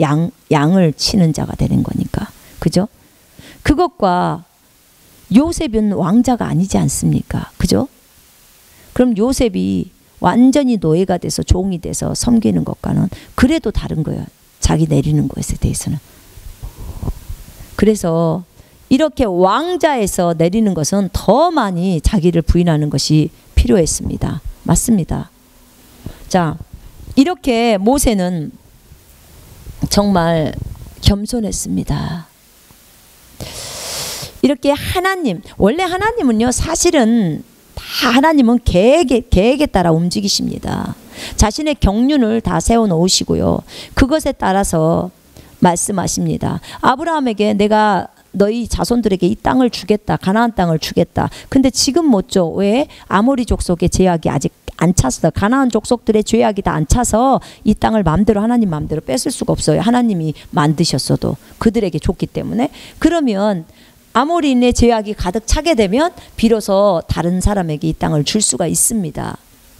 양을 치는 자가 되는 거니까. 그죠? 그것과 요셉은 왕자가 아니지 않습니까? 그죠? 그럼 요셉이 완전히 노예가 돼서 종이 돼서 섬기는 것과는 그래도 다른 거예요. 자기 내리는 것에 대해서는. 그래서 이렇게 왕자에서 내리는 것은 더 많이 자기를 부인하는 것이 필요했습니다. 맞습니다. 자, 이렇게 모세는 정말 겸손했습니다. 이렇게 하나님, 원래 하나님은요, 사실은 다 하나님은 계획에 따라 움직이십니다. 자신의 경륜을 다 세워놓으시고요. 그것에 따라서 말씀하십니다. 아브라함에게 내가 너희 자손들에게 이 땅을 주겠다. 가나안 땅을 주겠다. 근데 지금 못 줘. 왜? 아모리 족속의 제약이 아직 안 찼어. 가나안 족속들의 죄악이 다 안 차서 이 땅을 마음대로 하나님 마음대로 뺏을 수가 없어요. 하나님이 만드셨어도 그들에게 줬기 때문에. 그러면 아모리인의 죄악이 가득 차게 되면 비로소 다른 사람에게 이 땅을 줄 수가 있습니다.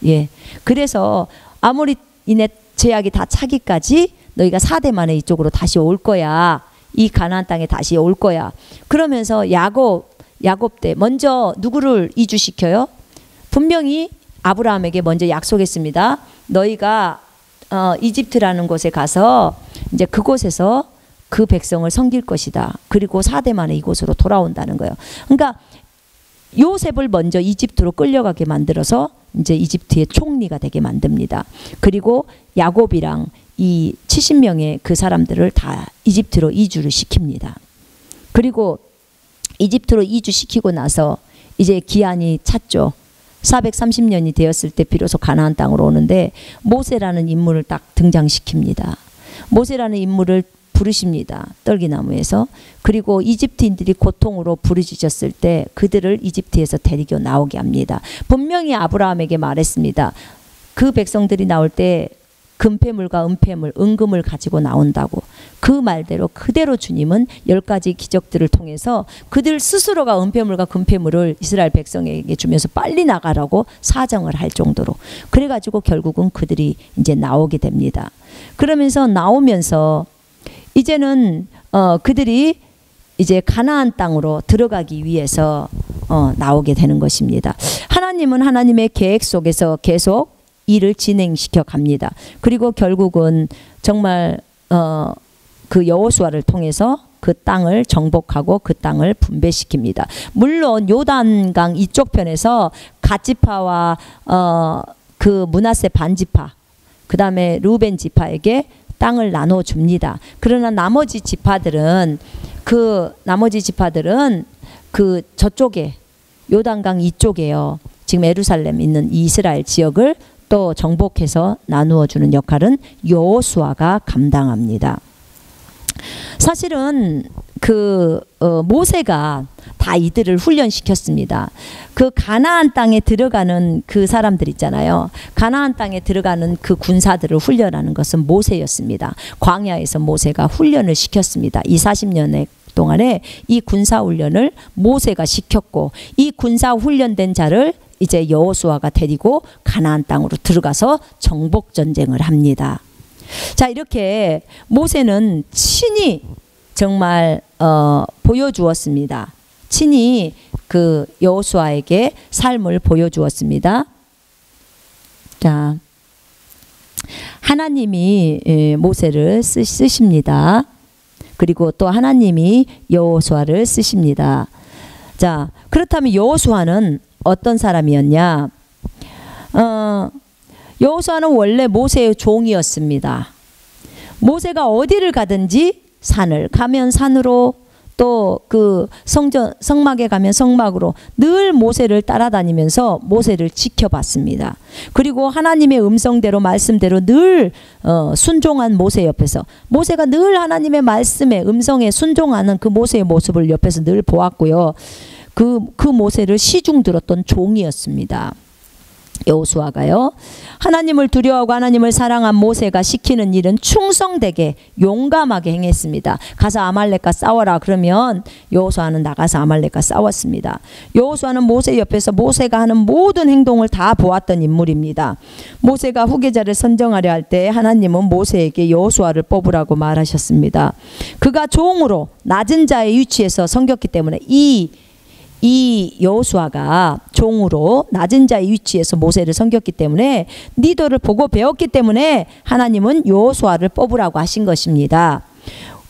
예. 그래서 아모리인의 죄악이 다 차기까지 너희가 4대 만에 이쪽으로 다시 올 거야. 이 가나안 땅에 다시 올 거야. 그러면서 야곱 때 먼저 누구를 이주시켜요? 분명히 아브라함에게 먼저 약속했습니다. 너희가 이집트라는 곳에 가서 이제 그곳에서 그 백성을 섬길 것이다. 그리고 4대 만에 이곳으로 돌아온다는 거예요. 그러니까 요셉을 먼저 이집트로 끌려가게 만들어서 이제 이집트의 총리가 되게 만듭니다. 그리고 야곱이랑 이 70명의 그 사람들을 다 이집트로 이주를 시킵니다. 그리고 이집트로 이주시키고 나서 이제 기한이 찼죠. 430년이 되었을 때 비로소 가나안 땅으로 오는데 모세라는 인물을 딱 등장시킵니다. 모세라는 인물을 부르십니다. 떨기나무에서. 그리고 이집트인들이 고통으로 부르짖었을 때 그들을 이집트에서 데리고 나오게 합니다. 분명히 아브라함에게 말했습니다. 그 백성들이 나올 때 금폐물과 은폐물, 은금을 가지고 나온다고. 그 말대로 그대로 주님은 10가지 기적들을 통해서 그들 스스로가 은폐물과 금폐물을 이스라엘 백성에게 주면서 빨리 나가라고 사정을 할 정도로. 그래가지고 결국은 그들이 이제 나오게 됩니다. 그러면서 나오면서 이제는 그들이 이제 가나안 땅으로 들어가기 위해서 나오게 되는 것입니다. 하나님은 하나님의 계획 속에서 계속 일을 진행시켜 갑니다. 그리고 결국은 정말 그 여호수아를 통해서 그 땅을 정복하고 그 땅을 분배시킵니다. 물론 요단강 이쪽 편에서 갓지파와 그 므낫세 반지파, 그 다음에 루벤 지파에게 땅을 나눠줍니다. 그러나 나머지 지파들은 그 저쪽에 요단강 이쪽에요. 지금 예루살렘 있는 이스라엘 지역을 또 정복해서 나누어 주는 역할은 여호수아가 감당합니다. 사실은 그 모세가 다 이들을 훈련시켰습니다. 그 가나안 땅에 들어가는 그 사람들 있잖아요. 가나안 땅에 들어가는 그 군사들을 훈련하는 것은 모세였습니다. 광야에서 모세가 훈련을 시켰습니다. 이 40년의 동안에 이 군사 훈련을 모세가 시켰고, 이 군사 훈련된 자를 이제 여호수아가 데리고 가나안 땅으로 들어가서 정복 전쟁을 합니다. 자, 이렇게 모세는 친히 정말 보여주었습니다. 친히 그 여호수아에게 삶을 보여주었습니다. 자, 하나님이 모세를 쓰십니다. 그리고 또 하나님이 여호수아를 쓰십니다. 자, 그렇다면 여호수아는 어떤 사람이었냐? 여호수아는 원래 모세의 종이었습니다. 모세가 어디를 가든지 산을 가면 산으로, 또 그 성막에 가면 성막으로 늘 모세를 따라다니면서 모세를 지켜봤습니다. 그리고 하나님의 음성대로 말씀대로 늘 순종한 모세 옆에서, 모세가 늘 하나님의 말씀에 음성에 순종하는 그 모세의 모습을 옆에서 늘 보았고요. 그 모세를 시중 들었던 종이었습니다. 여호수아가요. 하나님을 두려워하고 하나님을 사랑한 모세가 시키는 일은 충성되게 용감하게 행했습니다. 가서 아말렉과 싸워라 그러면 여호수아는 나가서 아말렉과 싸웠습니다. 여호수아는 모세 옆에서 모세가 하는 모든 행동을 다 보았던 인물입니다. 모세가 후계자를 선정하려 할 때 하나님은 모세에게 여호수아를 뽑으라고 말하셨습니다. 그가 종으로 낮은 자의 위치에서 섬겼기 때문에 이 여호수아가 종으로 낮은 자의 위치에서 모세를 섬겼기 때문에, 리더를 보고 배웠기 때문에 하나님은 여호수아를 뽑으라고 하신 것입니다.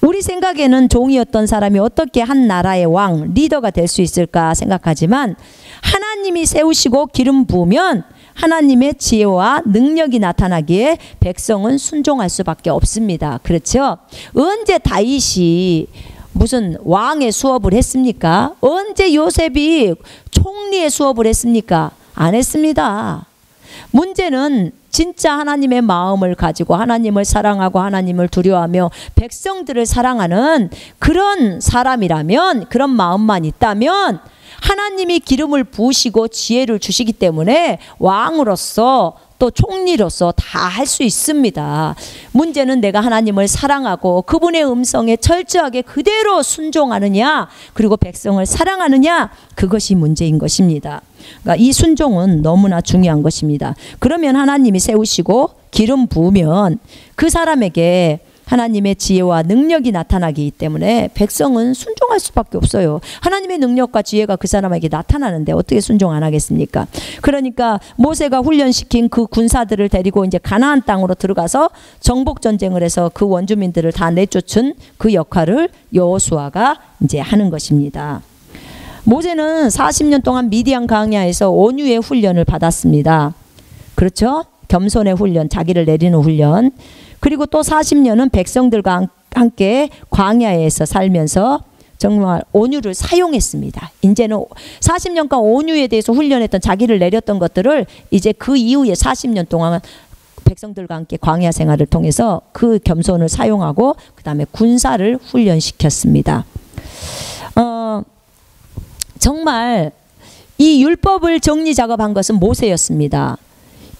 우리 생각에는 종이었던 사람이 어떻게 한 나라의 왕, 리더가 될 수 있을까 생각하지만 하나님이 세우시고 기름 부으면 하나님의 지혜와 능력이 나타나기에 백성은 순종할 수밖에 없습니다. 그렇죠? 언제 다윗이 무슨 왕의 수업을 했습니까? 언제 요셉이 총리의 수업을 했습니까? 안 했습니다. 문제는 진짜 하나님의 마음을 가지고 하나님을 사랑하고 하나님을 두려워하며 백성들을 사랑하는 그런 사람이라면, 그런 마음만 있다면 하나님이 기름을 부으시고 지혜를 주시기 때문에 왕으로서 또 총리로서 다 할 수 있습니다. 문제는 내가 하나님을 사랑하고 그분의 음성에 철저하게 그대로 순종하느냐, 그리고 백성을 사랑하느냐, 그것이 문제인 것입니다. 그러니까 이 순종은 너무나 중요한 것입니다. 그러면 하나님이 세우시고 기름 부으면 그 사람에게 하나님의 지혜와 능력이 나타나기 때문에 백성은 순종할 수밖에 없어요. 하나님의 능력과 지혜가 그 사람에게 나타나는데 어떻게 순종 안 하겠습니까? 그러니까 모세가 훈련시킨 그 군사들을 데리고 이제 가나안 땅으로 들어가서 정복 전쟁을 해서 그 원주민들을 다 내쫓은 그 역할을 여호수아가 이제 하는 것입니다. 모세는 40년 동안 미디안 광야에서 온유의 훈련을 받았습니다. 그렇죠? 겸손의 훈련, 자기를 내리는 훈련. 그리고 또 40년은 백성들과 함께 광야에서 살면서 정말 온유를 사용했습니다. 이제는 40년간 온유에 대해서 훈련했던, 자기를 내렸던 것들을 이제 그 이후에 40년 동안 백성들과 함께 광야 생활을 통해서 그 겸손을 사용하고 그 다음에 군사를 훈련시켰습니다. 정말 이 율법을 정리 작업한 것은 모세였습니다.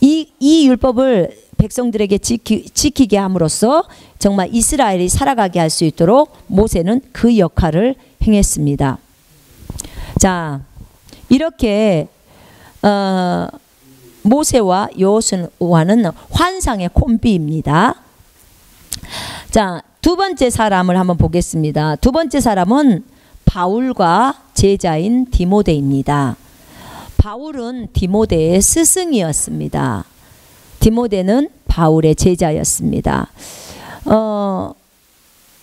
이 율법을 백성들에게 지키게 함으로써 정말 이스라엘이 살아가게 할 수 있도록 모세는 그 역할을 행했습니다. 자, 이렇게 모세와 여호수아는 환상의 콤비입니다. 자, 두 번째 사람을 한번 보겠습니다. 두 번째 사람은 바울과 제자인 디모데입니다. 바울은 디모데의 스승이었습니다. 디모데는 바울의 제자였습니다.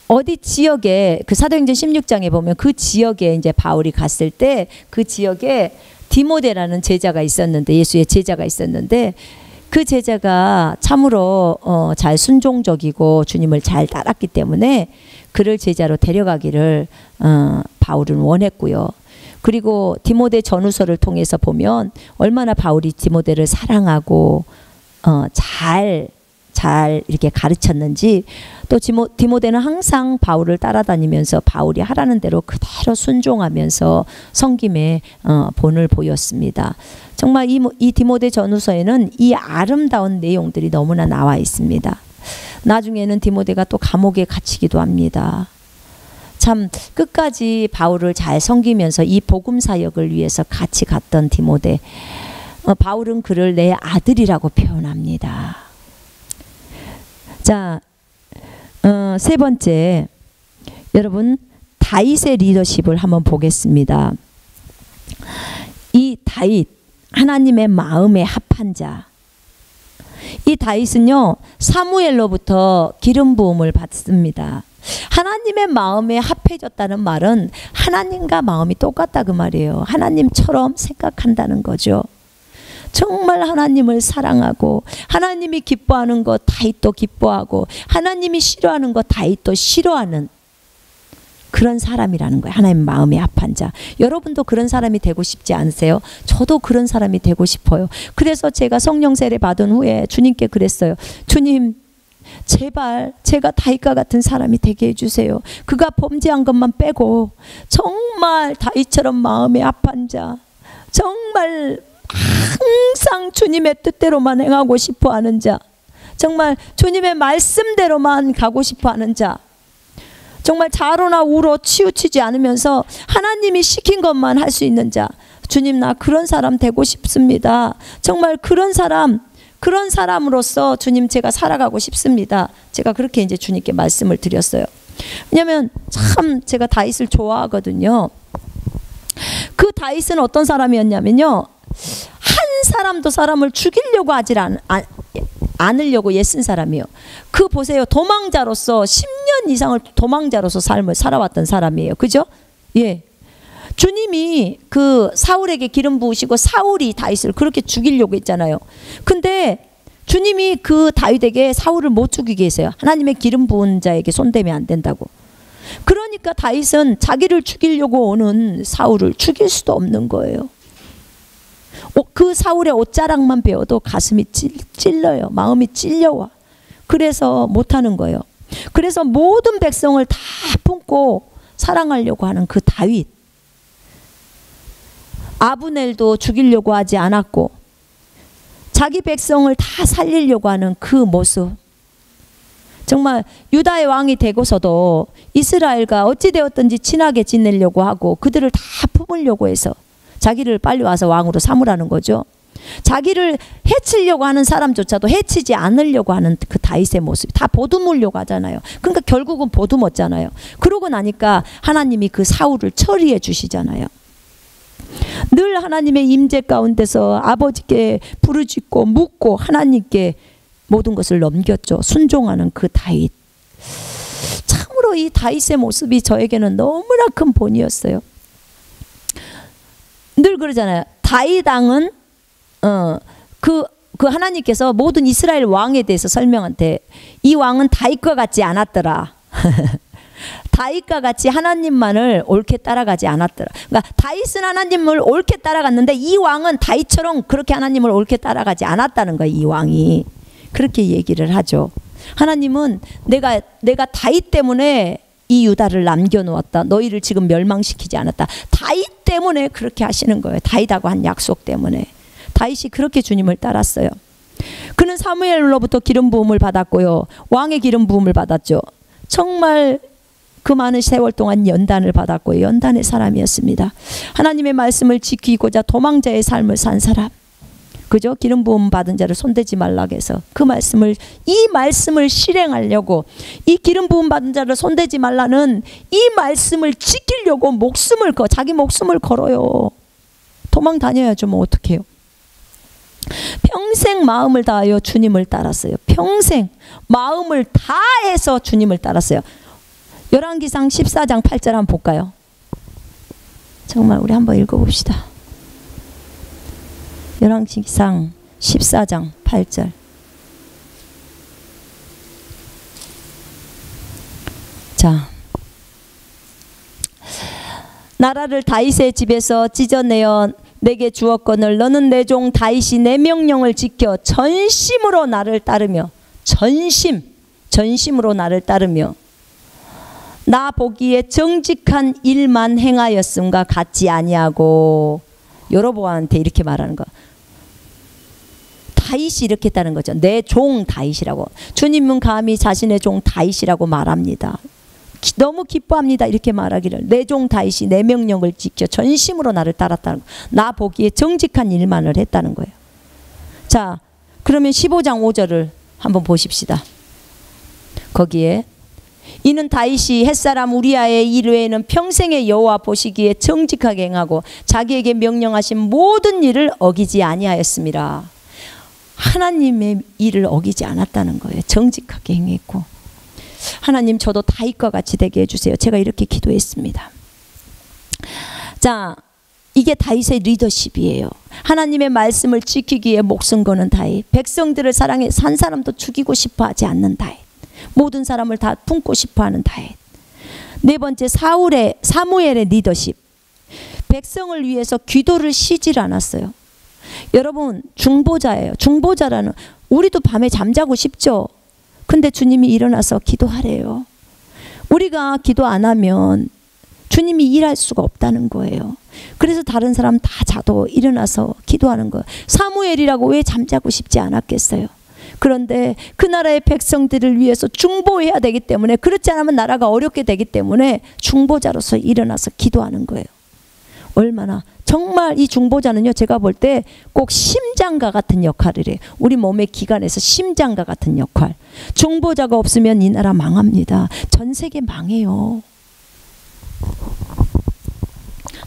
어디 지역에, 그 사도행전 16장에 보면 그 지역에 이제 바울이 갔을 때 그 지역에 디모데라는 제자가 있었는데, 예수의 제자가 있었는데, 그 제자가 참으로 잘 순종적이고 주님을 잘 따랐기 때문에 그를 제자로 데려가기를 바울은 원했고요. 그리고 디모데 전후서를 통해서 보면 얼마나 바울이 디모데를 사랑하고 잘 이렇게 가르쳤는지, 또 디모데는 항상 바울을 따라다니면서 바울이 하라는 대로 그대로 순종하면서 섬김의 본을 보였습니다. 정말 이 디모데 전후서에는 이 아름다운 내용들이 너무나 나와 있습니다. 나중에는 디모데가 또 감옥에 갇히기도 합니다. 참 끝까지 바울을 잘 섬기면서 이 복음 사역을 위해서 같이 갔던 디모데, 바울은 그를 내 아들이라고 표현합니다. 자, 세 번째, 여러분 다윗의 리더십을 한번 보겠습니다. 이 다윗, 하나님의 마음에 합한 자. 이 다윗은요, 사무엘로부터 기름 부음을 받습니다. 하나님의 마음에 합해졌다는 말은 하나님과 마음이 똑같다 그 말이에요. 하나님처럼 생각한다는 거죠. 정말 하나님을 사랑하고 하나님이 기뻐하는 것 다윗도 기뻐하고 하나님이 싫어하는 것 다윗도 싫어하는 그런 사람이라는 거예요. 하나님 마음에 합한 자. 여러분도 그런 사람이 되고 싶지 않으세요? 저도 그런 사람이 되고 싶어요. 그래서 제가 성령 세례 받은 후에 주님께 그랬어요. 주님, 제발 제가 다윗과 같은 사람이 되게 해주세요. 그가 범죄한 것만 빼고 정말 다윗처럼 마음에 합한 자, 정말 항상 주님의 뜻대로만 행하고 싶어하는 자, 정말 주님의 말씀대로만 가고 싶어하는 자, 정말 자로나 우로 치우치지 않으면서 하나님이 시킨 것만 할 수 있는 자. 주님, 나 그런 사람 되고 싶습니다. 정말 그런 사람으로서 주님 제가 살아가고 싶습니다. 제가 그렇게 이제 주님께 말씀을 드렸어요. 왜냐하면 참 제가 다윗을 좋아하거든요. 그 다윗은 어떤 사람이었냐면요, 한 사람도 사람을 죽이려고 않으려고 애쓴 사람이에요. 그 보세요. 도망자로서 10년 이상을 도망자로서 삶을 살아왔던 사람이에요. 그죠? 예. 주님이 그 사울에게 기름 부으시고 사울이 다윗을 그렇게 죽이려고 했잖아요. 근데 주님이 그 다윗에게 사울을 못 죽이게 했어요. 하나님의 기름 부은 자에게 손대면 안 된다고. 그러니까 다윗은 자기를 죽이려고 오는 사울을 죽일 수도 없는 거예요. 그 사울의 옷자락만 베어도 가슴이 찔러요. 마음이 찔려와. 그래서 못하는 거예요. 그래서 모든 백성을 다 품고 사랑하려고 하는 그 다윗. 아브넬도 죽이려고 하지 않았고 자기 백성을 다 살리려고 하는 그 모습. 정말 유다의 왕이 되고서도 이스라엘과 어찌되었든지 친하게 지내려고 하고 그들을 다 품으려고 해서 자기를 빨리 와서 왕으로 삼으라는 거죠. 자기를 해치려고 하는 사람조차도 해치지 않으려고 하는 그 다윗의 모습. 다 보듬으려고 하잖아요. 그러니까 결국은 보듬었잖아요. 그러고 나니까 하나님이 그 사울을 처리해 주시잖아요. 늘 하나님의 임재 가운데서 아버지께 부르짖고 묻고 하나님께 모든 것을 넘겼죠. 순종하는 그 다윗. 참으로 이 다윗의 모습이 저에게는 너무나 큰 본이었어요. 늘 그러잖아요. 다윗 왕은 그 하나님께서 모든 이스라엘 왕에 대해서 설명한테 이 왕은 다윗과 같지 않았더라. 다윗과 같이 하나님만을 옳게 따라가지 않았더라. 그러니까 다윗은 하나님을 옳게 따라갔는데 이 왕은 다윗처럼 그렇게 하나님을 옳게 따라가지 않았다는 거예요. 이 왕이 그렇게 얘기를 하죠. 하나님은 내가 다윗 때문에 이 유다를 남겨놓았다. 너희를 지금 멸망시키지 않았다. 다윗 때문에 그렇게 하시는 거예요. 다윗하고 한 약속 때문에. 다윗이 그렇게 주님을 따랐어요. 그는 사무엘로부터 기름 부음을 받았고요. 왕의 기름 부음을 받았죠. 정말 그 많은 세월 동안 연단을 받았고 연단의 사람이었습니다. 하나님의 말씀을 지키고자 도망자의 삶을 산 사람. 그죠? 기름 부음 받은 자를 손대지 말라고 해서 이 말씀을 실행하려고 이 기름 부음 받은 자를 손대지 말라는 이 말씀을 지키려고 자기 목숨을 걸어요. 도망 다녀야죠. 뭐 어떡해요. 평생 마음을 다하여 주님을 따랐어요. 평생 마음을 다해서 주님을 따랐어요. 열왕기상 14장 8절 한번 볼까요? 정말 우리 한번 읽어봅시다. 열왕기상 14장 8절. 자, 나라를 다윗의 집에서 찢어내어 내게 주었거늘 너는 내 종 다윗이 내 명령을 지켜 전심으로 나를 따르며 전심으로 나를 따르며 나 보기에 정직한 일만 행하였음과 같지 아니하고. 여로보암한테 이렇게 말하는 거. 다윗이 이렇게 했다는 거죠. 내 종 다윗이라고. 주님은 감히 자신의 종 다윗이라고 말합니다. 너무 기뻐합니다. 이렇게 말하기를. 내 종 다윗이 내 명령을 지켜 전심으로 나를 따랐다는 거. 나 보기에 정직한 일만을 했다는 거예요. 자, 그러면 15장 5절을 한번 보십시다. 거기에 이는 다윗이 햇사람 우리아의 일 외에는 평생의 여호와 보시기에 정직하게 행하고 자기에게 명령하신 모든 일을 어기지 아니하였습니다. 하나님의 일을 어기지 않았다는 거예요. 정직하게 행했고. 하나님 저도 다윗과 같이 되게 해주세요. 제가 이렇게 기도했습니다. 자, 이게 다윗의 리더십이에요. 하나님의 말씀을 지키기에 목숨 거는 다윗. 백성들을 사랑해 산 사람도 죽이고 싶어 하지 않는 다윗. 모든 사람을 다 품고 싶어하는 다윗. 네 번째 사무엘의 리더십. 백성을 위해서 기도를 쉬질 않았어요. 여러분 중보자예요. 중보자라는 우리도 밤에 잠자고 싶죠. 근데 주님이 일어나서 기도하래요. 우리가 기도 안 하면 주님이 일할 수가 없다는 거예요. 그래서 다른 사람 다 자도 일어나서 기도하는 거예요. 사무엘이라고 왜 잠자고 싶지 않았겠어요. 그런데 그 나라의 백성들을 위해서 중보해야 되기 때문에, 그렇지 않으면 나라가 어렵게 되기 때문에 중보자로서 일어나서 기도하는 거예요. 얼마나 정말 이 중보자는요, 제가 볼 때 꼭 심장과 같은 역할을 해요. 우리 몸의 기관에서 심장과 같은 역할. 중보자가 없으면 이 나라 망합니다. 전 세계 망해요.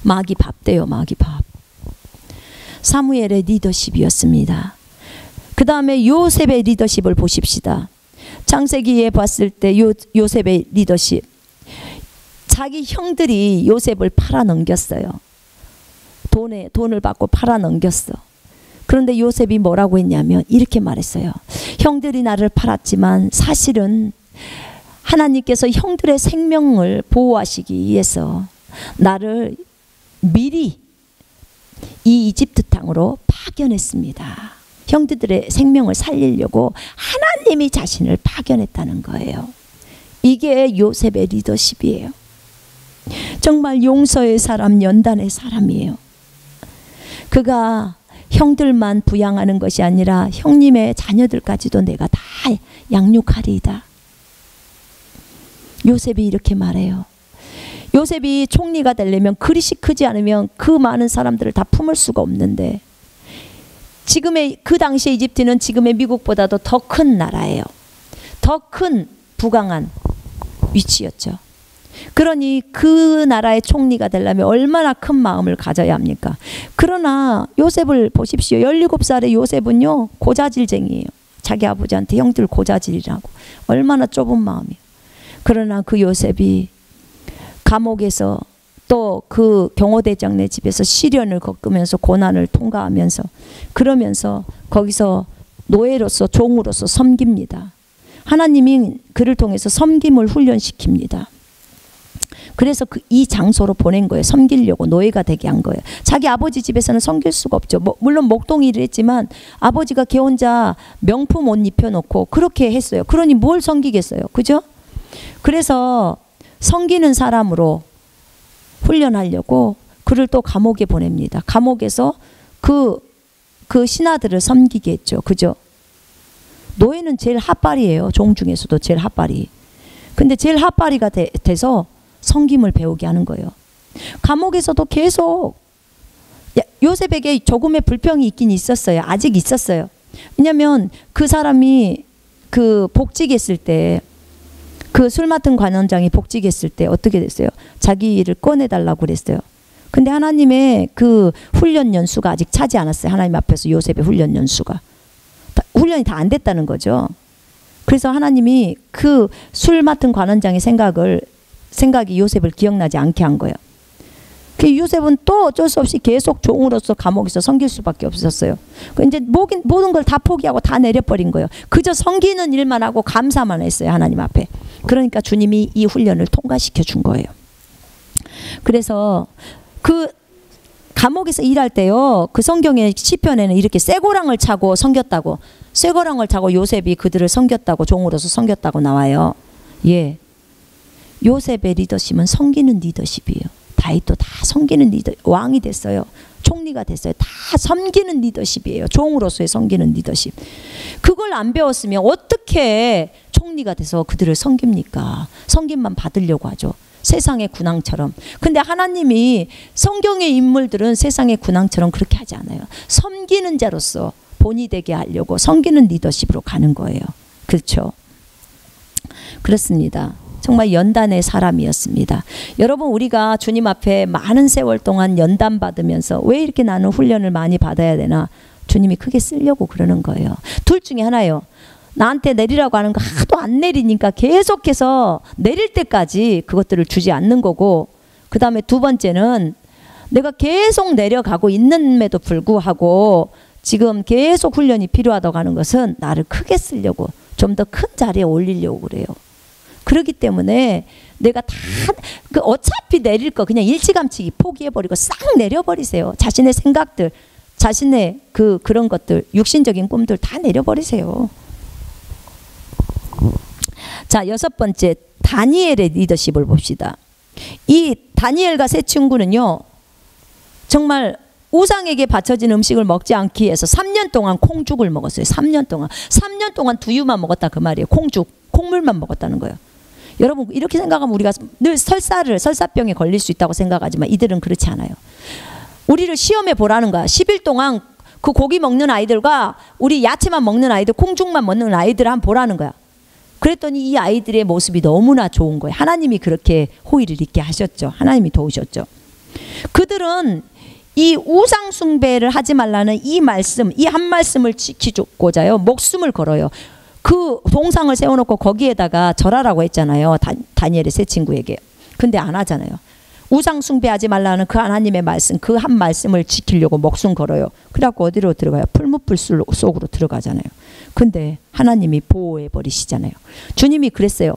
마귀 밥 돼요. 마귀 밥. 사무엘의 리더십이었습니다. 그 다음에 요셉의 리더십을 보십시다. 창세기에 봤을 때 요셉의 리더십. 자기 형들이 요셉을 팔아넘겼어요. 돈을 받고 팔아넘겼어. 그런데 요셉이 뭐라고 했냐면 이렇게 말했어요. 형들이 나를 팔았지만 사실은 하나님께서 형들의 생명을 보호하시기 위해서 나를 미리 이 이집트 땅으로 파견했습니다. 형들의 생명을 살리려고 하나님이 자신을 파견했다는 거예요. 이게 요셉의 리더십이에요. 정말 용서의 사람, 연단의 사람이에요. 그가 형들만 부양하는 것이 아니라 형님의 자녀들까지도 내가 다 양육하리이다. 요셉이 이렇게 말해요. 요셉이 총리가 되려면 그릇이 크지 않으면 그 많은 사람들을 다 품을 수가 없는데, 지금의 그 당시의 이집트는 지금의 미국보다도 더 큰 나라예요. 더 큰 부강한 위치였죠. 그러니 그 나라의 총리가 되려면 얼마나 큰 마음을 가져야 합니까? 그러나 요셉을 보십시오. 17살의 요셉은요, 고자질쟁이에요. 자기 아버지한테 형들 고자질이라고. 얼마나 좁은 마음이에요. 그러나 그 요셉이 감옥에서 또 그 경호대장네 집에서 시련을 겪으면서 고난을 통과하면서, 그러면서 거기서 노예로서, 종으로서 섬깁니다. 하나님이 그를 통해서 섬김을 훈련시킵니다. 그래서 이 장소로 보낸 거예요. 섬기려고, 노예가 되게 한 거예요. 자기 아버지 집에서는 섬길 수가 없죠. 물론 목동 일을 했지만 아버지가 걔 혼자 명품 옷 입혀놓고 그렇게 했어요. 그러니 뭘 섬기겠어요. 그죠? 그래서 섬기는 사람으로 훈련하려고 그를 또 감옥에 보냅니다. 감옥에서 그 신하들을 섬기게 했죠. 그죠? 노예는 제일 핫발이에요. 종 중에서도 제일 핫발이. 근데 제일 핫발이가 돼서 섬김을 배우게 하는 거예요. 감옥에서도 계속 요셉에게 조금의 불평이 있긴 있었어요. 아직 있었어요. 왜냐하면 그 사람이 그 복직했을 때, 그 술 맡은 관원장이 복직했을 때 어떻게 됐어요? 자기 일을 꺼내달라고 그랬어요. 근데 하나님의 그 훈련 연수가 아직 차지 않았어요. 하나님 앞에서 요셉의 훈련 연수가. 훈련이 다 안 됐다는 거죠. 그래서 하나님이 그 술 맡은 관원장의 생각이 요셉을 기억나지 않게 한 거예요. 그 요셉은 또 어쩔 수 없이 계속 종으로서 감옥에서 섬길 수밖에 없었어요. 이제 모든 걸 다 포기하고 다 내려버린 거예요. 그저 섬기는 일만 하고 감사만 했어요. 하나님 앞에. 그러니까 주님이 이 훈련을 통과시켜 준 거예요. 그래서 그 감옥에서 일할 때요, 그 성경의 시편에는 이렇게 쇠고랑을 차고 섬겼다고, 쇠고랑을 차고 요셉이 그들을 섬겼다고, 종으로서 섬겼다고 나와요. 예. 요셉의 리더십은 섬기는 리더십이에요. 다윗도 다 섬기는 리더, 왕이 됐어요. 총리가 됐어요. 다 섬기는 리더십이에요. 종으로서의 섬기는 리더십. 그걸 안 배웠으면 어떻게 총리가 돼서 그들을 섬깁니까? 섬김만 받으려고 하죠. 세상의 군왕처럼. 근데 하나님이, 성경의 인물들은 세상의 군왕처럼 그렇게 하지 않아요. 섬기는 자로서 본이 되게 하려고 섬기는 리더십으로 가는 거예요. 그렇죠? 그렇습니다. 정말 연단의 사람이었습니다. 여러분, 우리가 주님 앞에 많은 세월 동안 연단 받으면서 왜 이렇게 나는 훈련을 많이 받아야 되나? 주님이 크게 쓰려고 그러는 거예요. 둘 중에 하나예요. 나한테 내리라고 하는 거 하도 안 내리니까 계속해서 내릴 때까지 그것들을 주지 않는 거고, 그 다음에 두 번째는 내가 계속 내려가고 있는데도 불구하고 지금 계속 훈련이 필요하다고 하는 것은 나를 크게 쓰려고, 좀 더 큰 자리에 올리려고 그래요. 그렇기 때문에 내가 다 어차피 내릴 거 그냥 일찌감치 포기해버리고 싹 내려버리세요. 자신의 생각들, 자신의 그런 것들, 육신적인 꿈들 다 내려버리세요. 자, 6번째, 다니엘의 리더십을 봅시다. 이 다니엘과 세 친구는요, 정말 우상에게 바쳐진 음식을 먹지 않기 위해서 3년 동안 콩죽을 먹었어요. 3년 동안 두유만 먹었다 그 말이에요. 콩물만 먹었다는 거예요. 여러분, 이렇게 생각하면 우리가 늘 설사병에 걸릴 수 있다고 생각하지만 이들은 그렇지 않아요. 우리를 시험해 보라는 거야. 10일 동안 그 고기 먹는 아이들과 우리 야채만 먹는 아이들, 콩죽만 먹는 아이들을 한번 보라는 거야. 그랬더니 이 아이들의 모습이 너무나 좋은 거예요. 하나님이 그렇게 호의를 있게 하셨죠. 하나님이 도우셨죠. 그들은 이 우상 숭배를 하지 말라는 이 말씀, 이 한 말씀을 지키고자요 목숨을 걸어요. 그 동상을 세워놓고 거기에다가 절하라고 했잖아요. 다니엘의 세 친구에게. 근데 안 하잖아요. 우상 숭배하지 말라는 그 하나님의 말씀, 그 한 말씀을 지키려고 목숨 걸어요. 그래갖고 어디로 들어가요? 풀무불 속으로 들어가잖아요. 근데 하나님이 보호해 버리시잖아요. 주님이 그랬어요.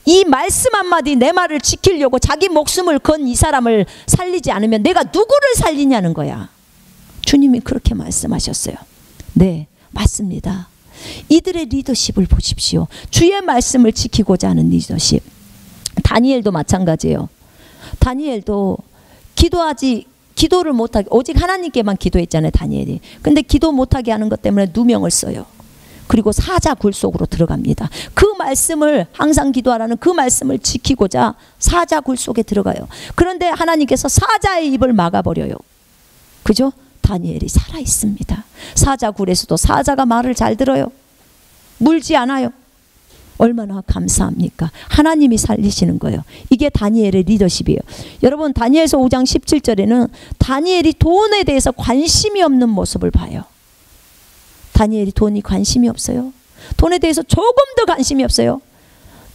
이 말씀 한마디, 내 말을 지키려고 자기 목숨을 건 이 사람을 살리지 않으면 내가 누구를 살리냐는 거야. 주님이 그렇게 말씀하셨어요. 네, 맞습니다. 이들의 리더십을 보십시오. 주의 말씀을 지키고자 하는 리더십. 다니엘도 마찬가지예요. 다니엘도 기도를 못하게, 오직 하나님께만 기도했잖아요, 다니엘이. 근데 기도 못하게 하는 것 때문에 누명을 써요. 그리고 사자 굴 속으로 들어갑니다. 그 말씀을, 항상 기도하라는 그 말씀을 지키고자 사자 굴 속에 들어가요. 그런데 하나님께서 사자의 입을 막아버려요. 그죠? 다니엘이 살아있습니다. 사자 굴에서도 사자가 말을 잘 들어요. 물지 않아요. 얼마나 감사합니까? 하나님이 살리시는 거예요. 이게 다니엘의 리더십이에요. 여러분, 다니엘서 5장 17절에는 다니엘이 돈에 대해서 관심이 없는 모습을 봐요. 다니엘이 돈이 관심이 없어요. 돈에 대해서 조금 더 관심이 없어요.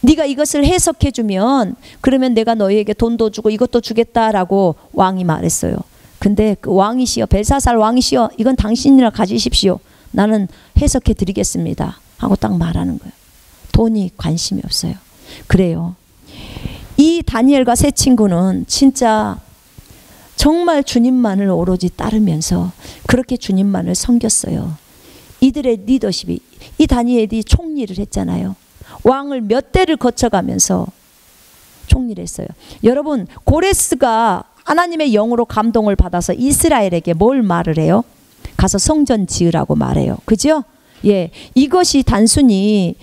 네가 이것을 해석해 주면 그러면 내가 너희에게 돈도 주고 이것도 주겠다라고 왕이 말했어요. 근데 그 왕이시여, 벨사살 왕이시여, 이건 당신이나 가지십시오. 나는 해석해 드리겠습니다 하고 딱 말하는 거예요. 돈이 관심이 없어요. 그래요. 이 다니엘과 세 친구는 진짜 정말 주님만을 오로지 따르면서 그렇게 주님만을 섬겼어요. 이들의 리더십이, 이 다니엘이 총리를 했잖아요. 왕을 몇 대를 거쳐가면서 총리를 했어요. 여러분, 고레스가 하나님의 영으로 감동을 받아서 이스라엘에게 뭘 말을 해요? 가서 성전 지으라고 말해요. 그죠? 예, 이것이 단순히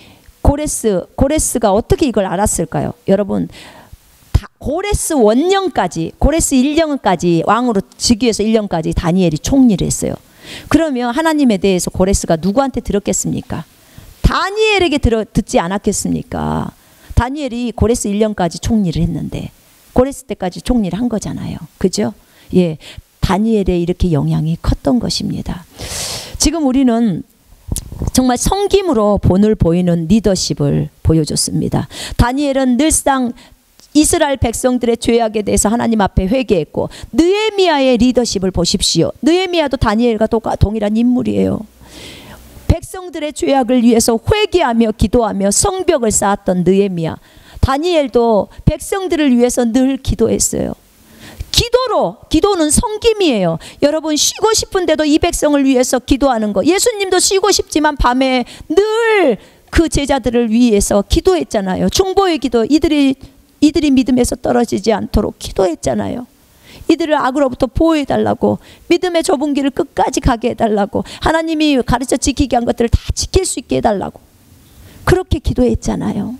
고레스가 어떻게 이걸 알았을까요? 여러분, 고레스 원년까지, 고레스 1년까지 왕으로 즉위 위해서 1년까지 다니엘이 총리를 했어요. 그러면 하나님에 대해서 고레스가 누구한테 들었겠습니까? 다니엘에게 듣지 않았겠습니까? 다니엘이 고레스 1년까지 총리를 했는데 고레스 때까지 총리를 한 거잖아요. 그죠? 예, 다니엘의 이렇게 영향이 컸던 것입니다. 지금 우리는 정말 섬김으로 본을 보이는 리더십을 보여줬습니다. 다니엘은 늘상 이스라엘 백성들의 죄악에 대해서 하나님 앞에 회개했고, 느헤미야의 리더십을 보십시오. 느헤미야도 다니엘과 동일한 인물이에요. 백성들의 죄악을 위해서 회개하며 기도하며 성벽을 쌓았던 느헤미야. 다니엘도 백성들을 위해서 늘 기도했어요. 기도는 섬김이에요. 여러분, 쉬고 싶은데도 이 백성을 위해서 기도하는 거. 예수님도 쉬고 싶지만 밤에 늘 그 제자들을 위해서 기도했잖아요. 중보의 기도. 이들이 믿음에서 떨어지지 않도록 기도했잖아요. 이들을 악으로부터 보호해달라고, 믿음의 좁은 길을 끝까지 가게 해달라고, 하나님이 가르쳐 지키게 한 것들을 다 지킬 수 있게 해달라고 그렇게 기도했잖아요.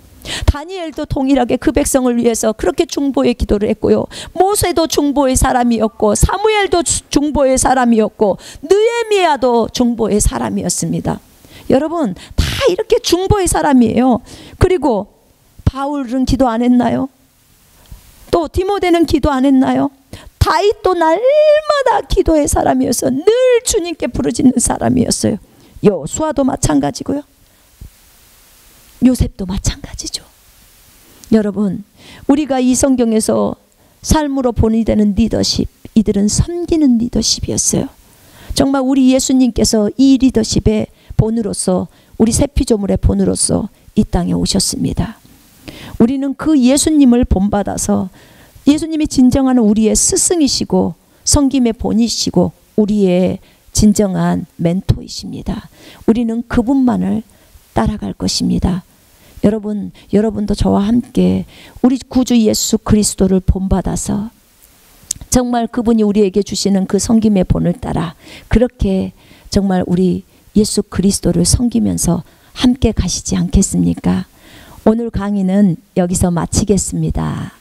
다니엘도 동일하게 그 백성을 위해서 그렇게 중보의 기도를 했고요. 모세도 중보의 사람이었고, 사무엘도 중보의 사람이었고, 느헤미야도 중보의 사람이었습니다. 여러분, 다 이렇게 중보의 사람이에요. 그리고 바울은 기도 안 했나요? 또 디모데는 기도 안 했나요? 다윗도 날마다 기도의 사람이어서 늘 주님께 부르짖는 사람이었어요. 여호수아도 마찬가지고요. 요셉도 마찬가지죠. 여러분, 우리가 이 성경에서 삶으로 본이 되는 리더십, 이들은 섬기는 리더십이었어요. 정말 우리 예수님께서 이 리더십의 본으로서, 우리 새피조물의 본으로서 이 땅에 오셨습니다. 우리는 그 예수님을 본받아서, 예수님이 진정한 우리의 스승이시고 섬김의 본이시고 우리의 진정한 멘토이십니다. 우리는 그분만을 따라갈 것입니다. 여러분도 저와 함께 우리 구주 예수 그리스도를 본받아서 정말 그분이 우리에게 주시는 그 섬김의 본을 따라 그렇게 정말 우리 예수 그리스도를 섬기면서 함께 가시지 않겠습니까? 오늘 강의는 여기서 마치겠습니다.